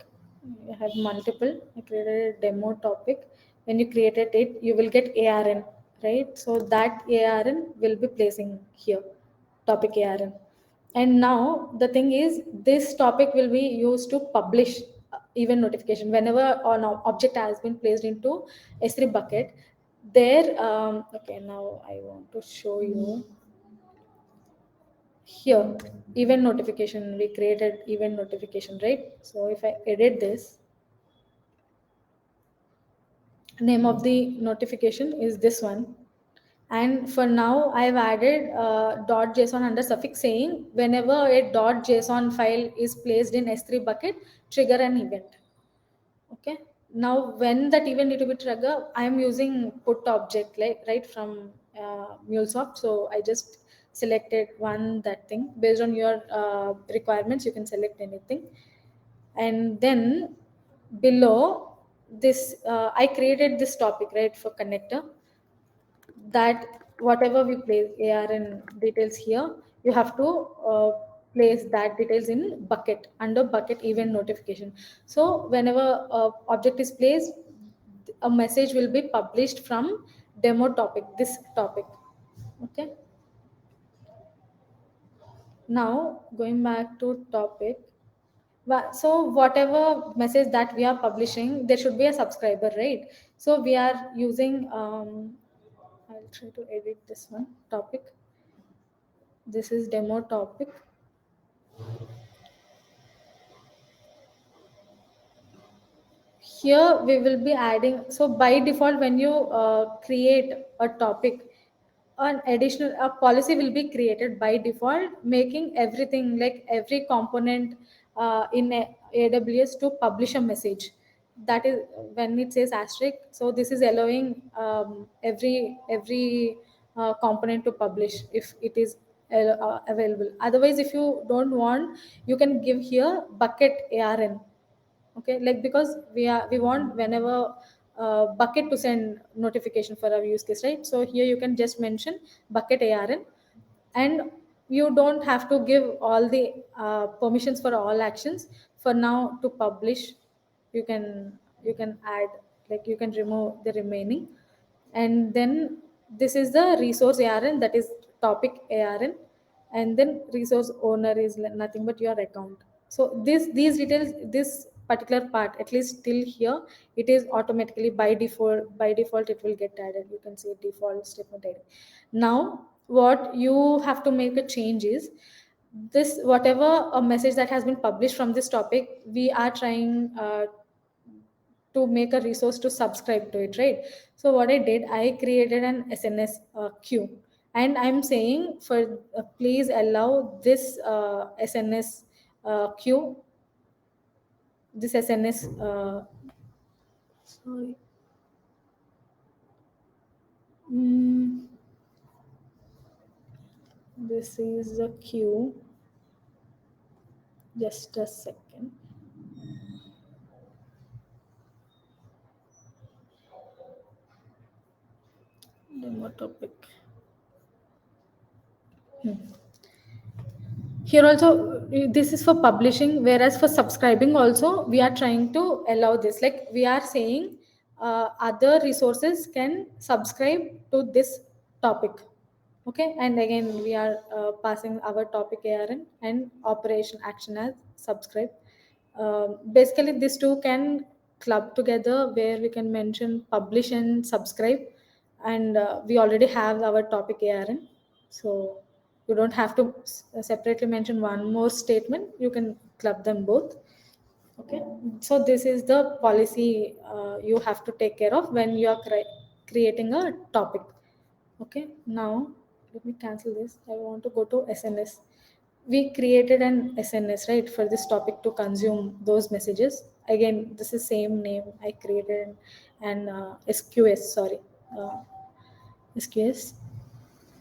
I have multiple. I created a demo topic. When you created it, you will get ARN, right? So that ARN will be placing here, topic ARN. And now the thing is, this topic will be used to publish event notification whenever an object has been placed into S3 bucket. There, okay. Now I want to show you here event notification. We created event notification, right? So if I edit this, name of the notification is this one. And for now I've added .json under suffix saying whenever a .json file is placed in S3 bucket, trigger an event. Okay. Now when that event need to be trigger, I am using put object, like right from MuleSoft. So I just selected one, that thing. Based on your requirements, you can select anything. And then below this, I created this topic, right, for connector, that whatever we place ARN details here, you have to place that details in bucket, under bucket event notification. So whenever object is placed, a message will be published from demo topic, this topic. Okay. Now going back to topic. So whatever message that we are publishing, there should be a subscriber, right? So we are using I'll try to edit this one topic. This is demo topic. Here we will be adding, so by default when you create a topic, an additional a policy will be created by default, making everything, like every component in AWS to publish a message. That is when it says asterisk, so this is allowing every component to publish if it is available. Otherwise, if you don't want, you can give here bucket ARN. Okay, like because we want whenever bucket to send notification for our use case, right? So here you can just mention bucket ARN, and you don't have to give all the permissions for all actions. For now, to publish, you can add, like you can remove the remaining. And then this is the resource ARN, that is topic ARN. And then resource owner is nothing but your account. So these details, this particular part, at least till here, it is automatically by default it will get added. You can see default statement added. Now what you have to make a change is this, whatever a message that has been published from this topic, we are trying to make a resource to subscribe to it, right? So what I did, I created an SNS queue, and I'm saying for please allow this SNS queue, this SNS sorry mm, this is a queue. Just a second. Demo topic. Here also, this is for publishing, whereas for subscribing also we are trying to allow this, like we are saying other resources can subscribe to this topic. Okay. And again we are passing our topic ARN and operation action as subscribe. Basically these two can club together, where we can mention publish and subscribe. And we already have our topic ARN, so you don't have to separately mention one more statement. You can club them both. Okay. So this is the policy you have to take care of when you are creating a topic. Okay. Now let me cancel this. I want to go to SNS. We created an SNS, right, for this topic to consume those messages. Again, this is same name. I created an SQS, sorry, SQS.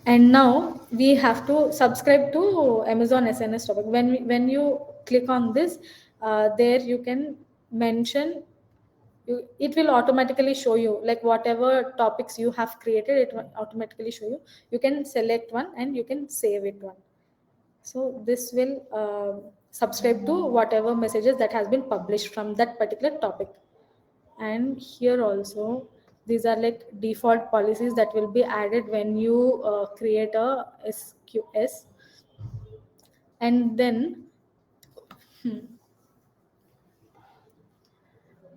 And now we have to subscribe to Amazon SNS topic. When you click on this, there you can mention, it will automatically show you, like whatever topics you have created, it will automatically show you. You can select one and you can save it one. So this will subscribe to whatever messages that has been published from that particular topic. And here also, these are like default policies that will be added when you create a SQS. And then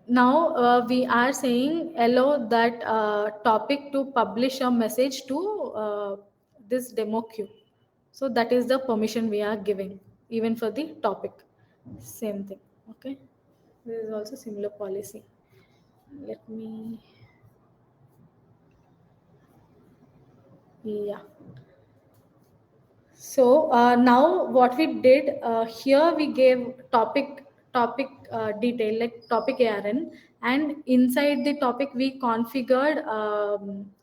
now we are saying allow that topic to publish a message to this demo queue. So that is the permission we are giving even for the topic. Same thing. Okay, this is also similar policy. Let me, yeah. So now what we did here, we gave topic detail like topic ARN, and inside the topic we configured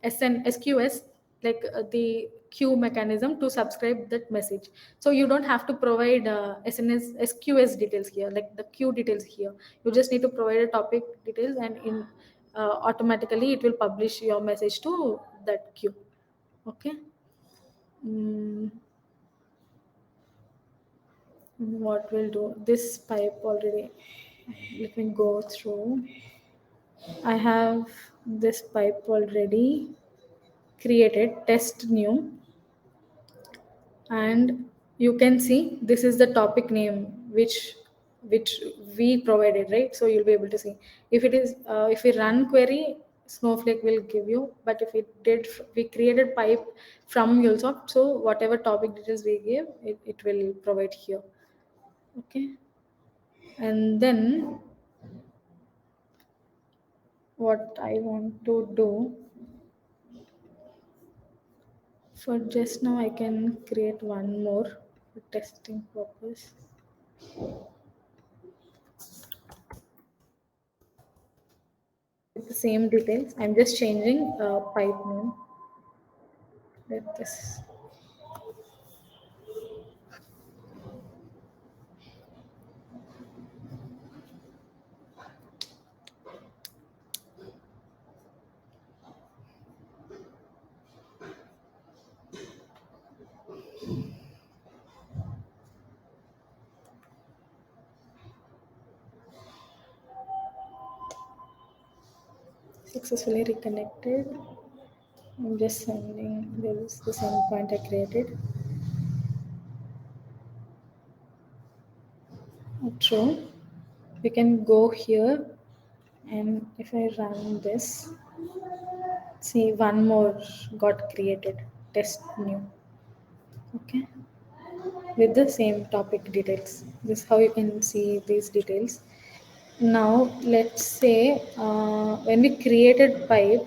SQS, like the queue mechanism to subscribe that message. So you don't have to provide SQS details here, like the queue details here. You just need to provide a topic details, and in automatically it will publish your message to that queue. Okay. Mm. What will do this pipe already, let me go through. I have this pipe already created, test new, and you can see this is the topic name which we provided, right? So you'll be able to see if it is if we run query, Snowflake will give you, but if we created pipe from MuleSoft, so whatever topic details we give, it will provide here. Okay. And then what I want to do for just now, I can create one more for testing purpose. With the same details, I'm just changing pipe name. Let this. Successfully reconnected. I'm just sending, this is the same point I created. True. We can go here, and if I run this, see one more got created, test new. Okay, with the same topic details. This is how you can see these details. Now let's say when we created pipe,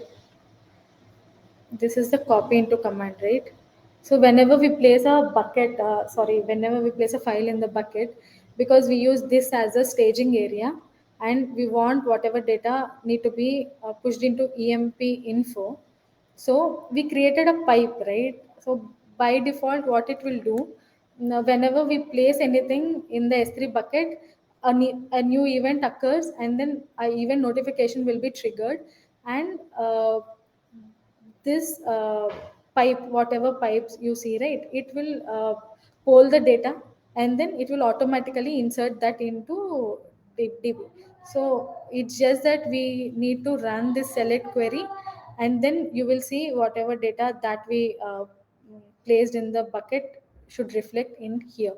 this is the copy into command, right? So whenever we place a bucket, whenever we place a file in the bucket, because we use this as a staging area, and we want whatever data need to be pushed into EMP info. So we created a pipe, right? So by default, what it will do, now whenever we place anything in the S3 bucket, a new event occurs, and then a event notification will be triggered, and this pipe, whatever pipes you see, right, it will poll the data, and then it will automatically insert that into the DB. So it's just that we need to run this select query, and then you will see whatever data that we placed in the bucket should reflect in here.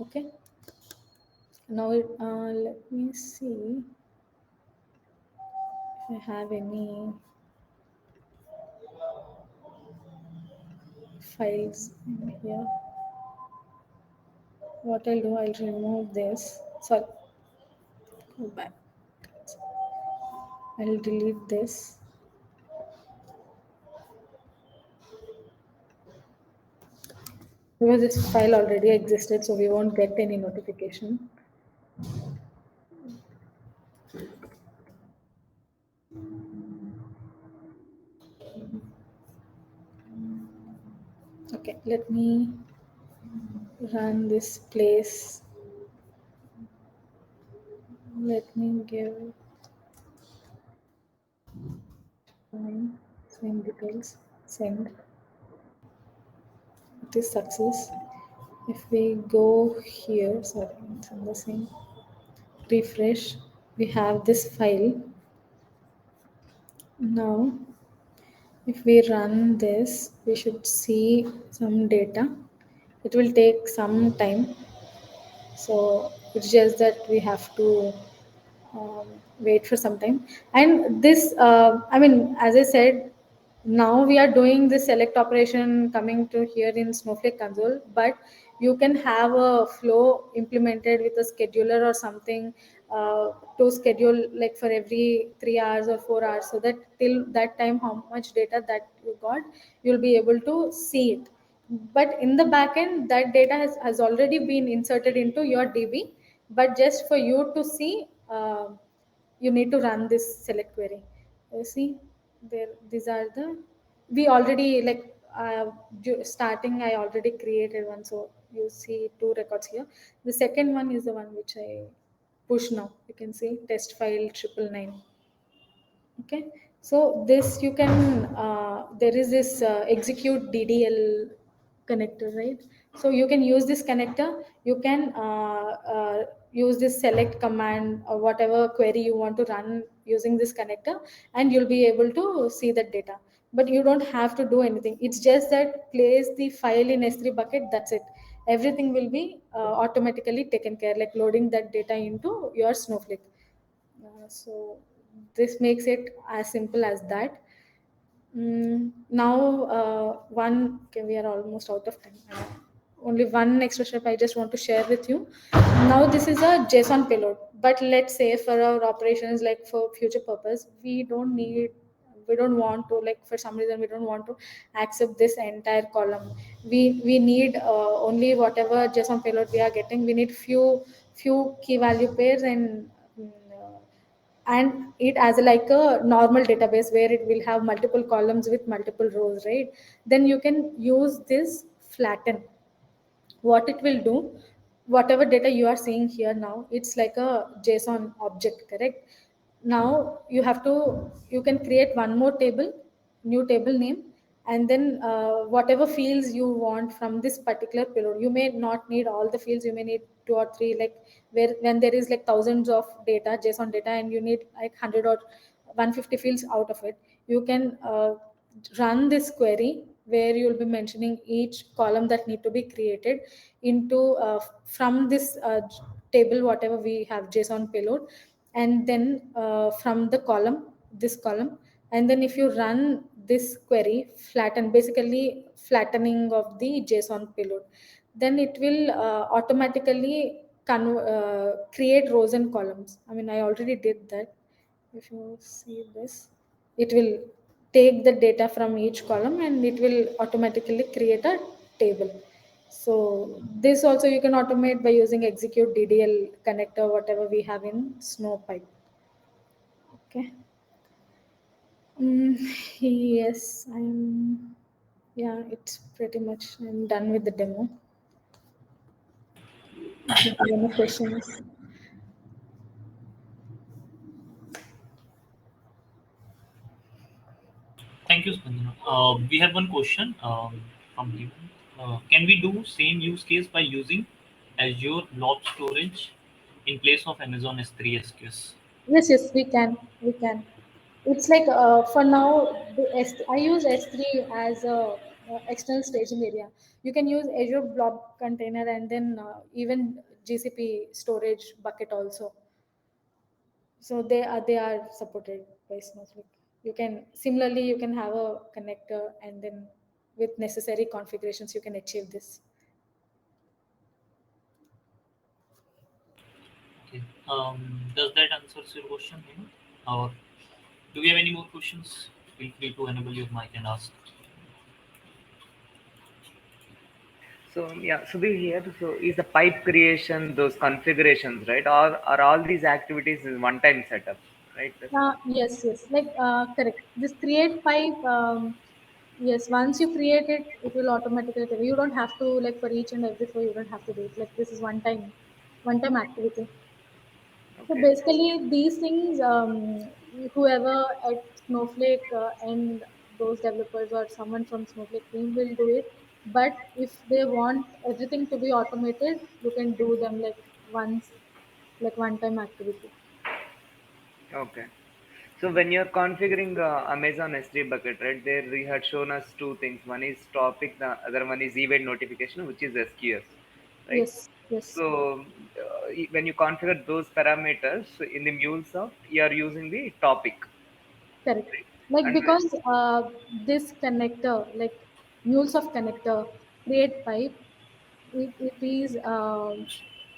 Okay. Now let me see if I have any files in here. What I'll do, I'll remove this. Sorry, go back. I'll delete this. Because this file already existed, so we won't get any notification. Okay, let me run this place. Let me give same details. Send. It is success. If we go here, sorry, it's on the same, refresh, we have this file. Now, if we run this, we should see some data. It will take some time, so it's just that we have to wait for some time. And this, I mean, as I said, now we are doing this select operation coming to here in Snowflake console, but you can have a flow implemented with a scheduler or something, to schedule like for every 3 hours or 4 hours, so that till that time how much data that you got, you'll be able to see it. But in the backend, that data has already been inserted into your DB, but just for you to see, you need to run this select query. You see, there, these are the, we already like, starting I already created one, so you see two records here. The second one is the one which I push now. You can see test file 999. Okay, so this you can, there is this execute DDL connector, right? So you can use this connector. You can use this select command or whatever query you want to run using this connector, and you'll be able to see that data. But you don't have to do anything. It's just that place the file in S3 bucket. That's it. Everything will be automatically taken care, like loading that data into your Snowflake. So this makes it as simple as that. Now, one, okay, we are almost out of time. Only one extra step I just want to share with you. Now, this is a JSON payload, but let's say for our operations, like for future purpose, we don't want to, like for some reason we don't want to accept this entire column. We need only whatever JSON payload we are getting. We need few key value pairs, and it as like a normal database where it will have multiple columns with multiple rows, right? Then you can use this flatten. What it will do, whatever data you are seeing here now, it's like a JSON object, correct? Now you can create one more table, new table name, and then whatever fields you want from this particular payload. You may not need all the fields, you may need two or three, like where when there is like thousands of data, JSON data, and you need like 100 or 150 fields out of it. You can run this query where you will be mentioning each column that need to be created into, from this table whatever we have JSON payload, and then from the column, this column. And then if you run this query, flatten, basically flattening of the JSON payload, then it will automatically create rows and columns. I mean, I already did that. If you see this, it will take the data from each column and it will automatically create a table. So this also you can automate by using execute DDL connector, whatever we have in Snowpipe. Okay. Mm, yes, I'm. Yeah, it's pretty much. I'm done with the demo. If you have any questions. Thank you, Spandana. We have one question from Devan. Can we do same use case by using Azure Blob Storage in place of Amazon S3 SQS? Yes, yes, we can. We can. It's like, for now, I use S3 as a external staging area. You can use Azure Blob Container, and then even GCP storage bucket also. So they are supported by Snowflake. You can similarly you can have a connector, and then with necessary configurations you can achieve this. Okay. Does that answers your question, Hemant? Or do we have any more questions? Feel free to enable your mic and ask. So yeah, so we here, so is the pipe creation those configurations, right? Or are all these activities in one-time setup, right? Yes, yes, like, correct. This create pipe. Yes, once you create it, it will automatically tell you. You don't have to, like, for each and every flow. You don't have to do it. Like, this is one time activity. So Okay. basically, these things, whoever at Snowflake, and those developers or someone from Snowflake team will do it. But if they want everything to be automated, you can do them like once, like one time activity. Okay. So when you're configuring Amazon S3 bucket, right, there you had shown us two things. One is topic, the other one is event notification, which is SQS, right? Yes, yes, So when you configure those parameters in the MuleSoft, you are using the topic, correct. right? Like And because this connector, like MuleSoft connector, create pipe, it is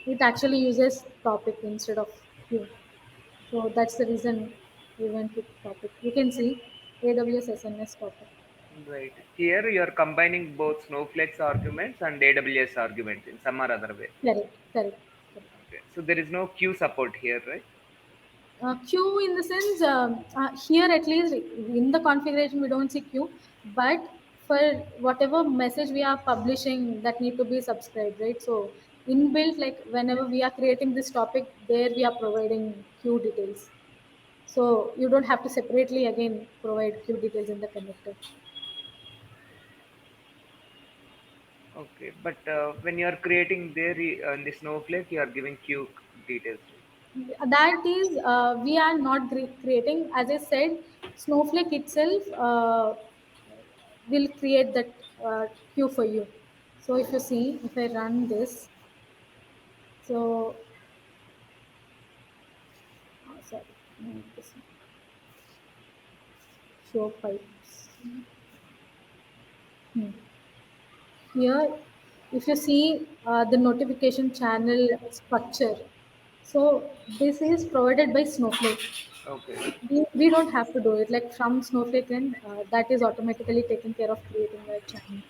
it actually uses topic instead of queue. So that's the reason we went with topic. You can see AWS SNS topic. right here, you are combining both Snowflake's arguments and AWS arguments in some or other way. Correct, correct, correct. Okay. So there is no queue support here, right? Queue in the sense, here at least in the configuration we don't see queue, but for whatever message we are publishing that need to be subscribed, right? So inbuilt, like whenever we are creating this topic, there we are providing queue details. So you don't have to separately again provide queue details in the connector. Okay. But when you are creating there in the Snowflake, you are giving queue details, right? That is, we are not creating, as I said, Snowflake itself will create that queue for you. So if you see, if I run this, so sorry, no, this one, show pipes. Hmm. Here, if you see the notification channel structure, so this is provided by Snowflake. Okay. We don't have to do it like from Snowflake, and that is automatically taking care of creating a channel.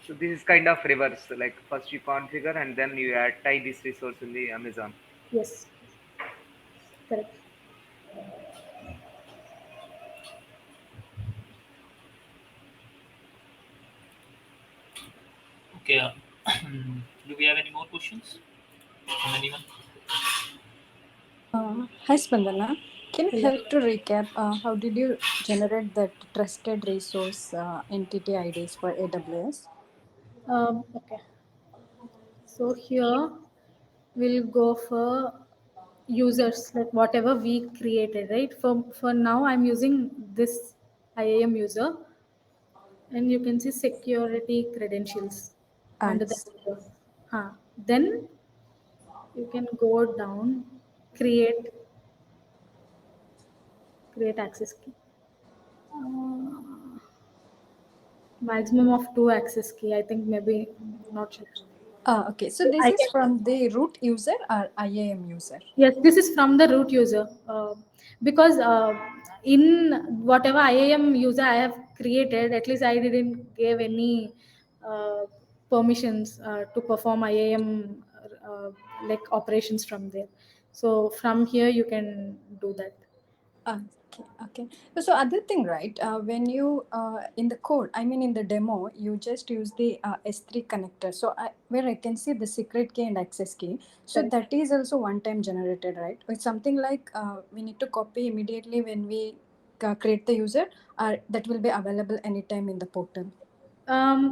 So this is kind of reverse. Like first you configure and then you add tie this resource in the Amazon. Yes, correct. Okay. Do we have any more questions from anyone? Hi Spandana, can you Hello. help to recap how did you generate that trusted resource entity IDs for AWS? Okay. So here we'll go for users, like whatever we created, right? For now, I'm using this IAM user, and you can see security credentials under the Thanks. user. Then you can go down, create create access key. Uh, Maximum of two access key. I think maybe not sure. Okay, so this I is can. from the root user or IAM user? Yes, this is from the root user because in whatever IAM user I have created, at least I didn't give any permissions to perform IAM like operations from there. So from here you can do that. Okay, okay. So other thing, right? When you in the code, I mean in the demo, you just use the S3 connector. So where I can see the secret key and access key. So Correct. that is also one time generated, right? It's something like we need to copy immediately when we create the user, or that will be available anytime in the portal.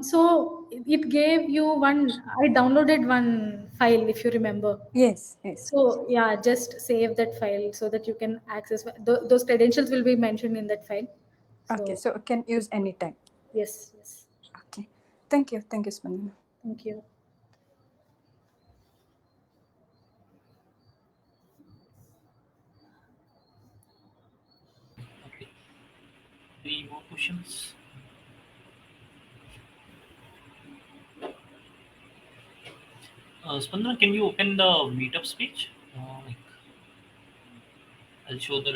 So it gave you one. I downloaded one file if you remember. Yes, yes. So yeah, just save that file so that you can access those credentials will be mentioned in that file. Okay, So so can use anytime. yes, yes. Okay. Thank you, Spandana. Thank you. Okay. Any more questions? Spandana, can you open the meetups page? Like, I'll show the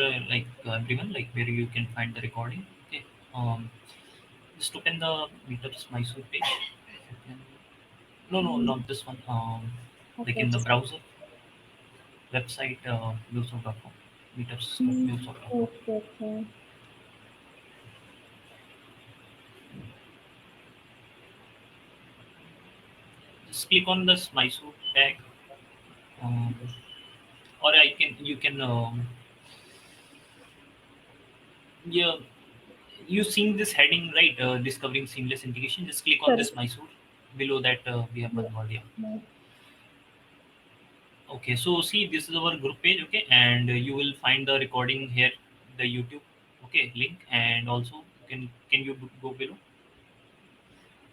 everyone like where you can find the recording. Okay. Um, just open the meetups Mysore page. You can, no, no, Mm, not this one. Like okay, in the just browser website, MuleSoft.com. mm, Meetups.mulesoft.com. okay, okay. Just click on this Mysore tag, um, or I can you can yeah You seeing this heading, right? Discovering seamless integration. Just click on Correct. this Mysore. Below that, we have Yeah. one word. Yeah. Yeah. Okay. So see, this is our group page. Okay, and you will find the recording here, the YouTube. Okay, link, and also can you go below?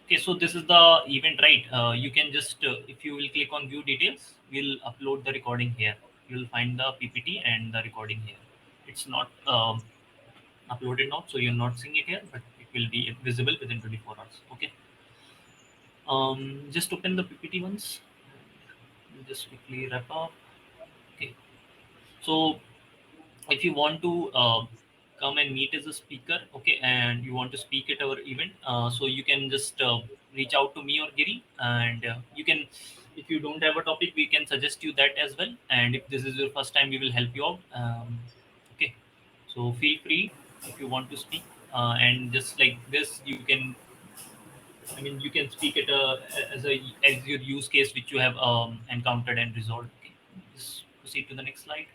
Okay, so this is the event, right? You can just if you will click on view details, we'll upload the recording here. You will find the PPT and the recording here. It's not uploaded now, so you're not seeing it here, but it will be visible within 24 hours. Okay. Just open the PPT once. We'll just quickly wrap up. Okay. So if you want to come and meet as a speaker, okay, and you want to speak at our event, so you can just reach out to me or Giri, and you can, if you don't have a topic, we can suggest you that as well. And if this is your first time, we will help you out. Okay, so feel free if you want to speak, and just like this, you can. I mean, you can speak it as your use case which you have encountered and resolved. Okay, just proceed to the next slide.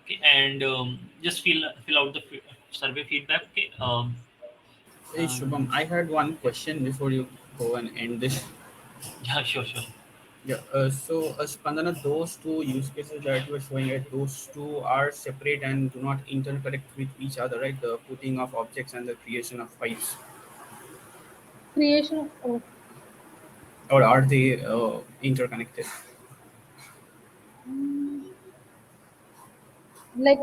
Okay, and just fill out the survey feedback. Okay, Hey Shubham, I had one question before you go and end this. yeah, sure, sure. Yeah, Spandana, those two use cases that you were showing, right, those two are separate and do not interconnect with each other, right? The putting of objects and the creation of files, Creation of or are they interconnected? mm, like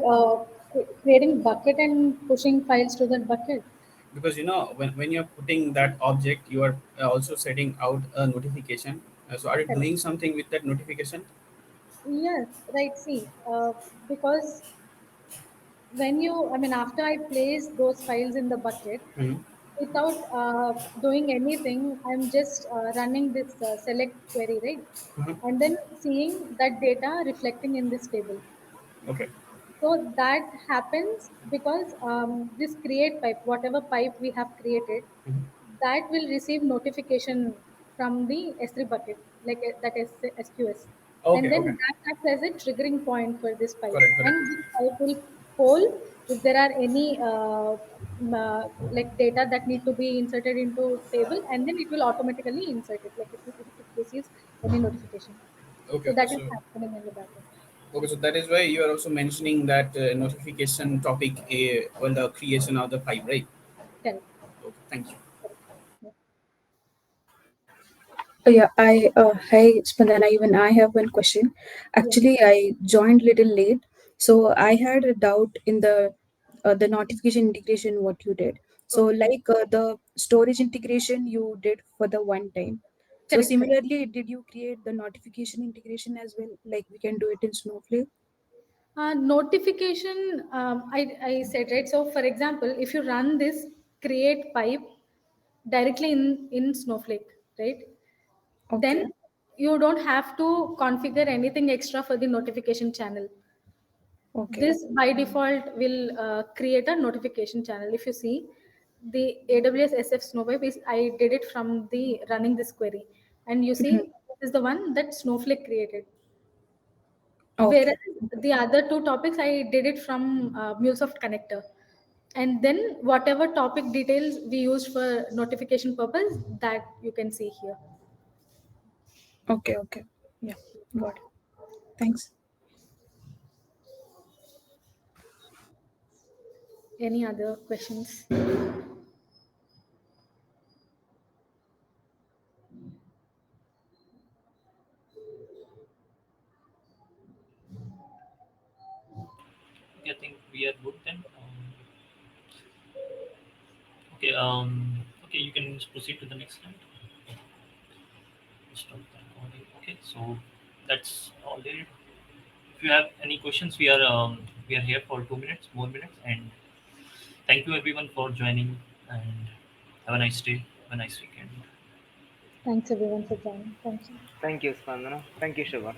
creating bucket and pushing files to that bucket. Because when you're putting that object, you are also setting out a notification. So are you Correct. doing something with that notification? Yes, right. See, because when you, I mean, after I place those files in the bucket, Hmm. without doing anything, I'm just running this select query, right? Hmm. And then seeing that data reflecting in this table. Okay. So that happens because this create pipe, whatever pipe we have created, Mhm. that will receive notification from the S3 bucket, like that is SQS. And Okay. then Okay. that acts as a triggering point for this pipe. Correct. Correct. And this pipe will poll if there are any like data that need to be inserted into table, and then it will automatically insert it, like if it receives any notification. Okay. So Okay. that is So happening in the backend. okay. So that is why you are also mentioning that notification topic on the creation of the pipe, right? Correct. Okay. Thank you. Correct. Yeah. Yeah, hi Spandana, even I have one question. Yes. Actually, I joined little late, so I had a doubt in the notification integration what you did. So Okay. like the storage integration you did for the one time. So Correct. Correct. similarly, did you create the notification integration as well? Like we can do it in Snowflake? Notification, I said, right? So, for example, if you run this create pipe directly in Snowflake, right? Okay, Then you don't have to configure anything extra for the notification channel. okay. This by default will create a notification channel. If you see the AWS SF Snowpipe, I did it from the running this query, and you Mhm. see this is the one that Snowflake created. Okay, Whereas the other two topics, I did it from MuleSoft connector. And then whatever topic details we used for notification purpose, that you can see here. okay. Yeah, got it. Thanks. Any other questions? Okay, I think we are good then. Okay. Okay, you can just proceed to the next slide. Stop the recording. Okay, so that's all there. If you have any questions, we are here for 2 minutes, more minutes, and thank you everyone for joining, and have a nice day, have a nice weekend. Thanks everyone for joining. Thank you. Thank you, Spandana. Thank you, Shiva.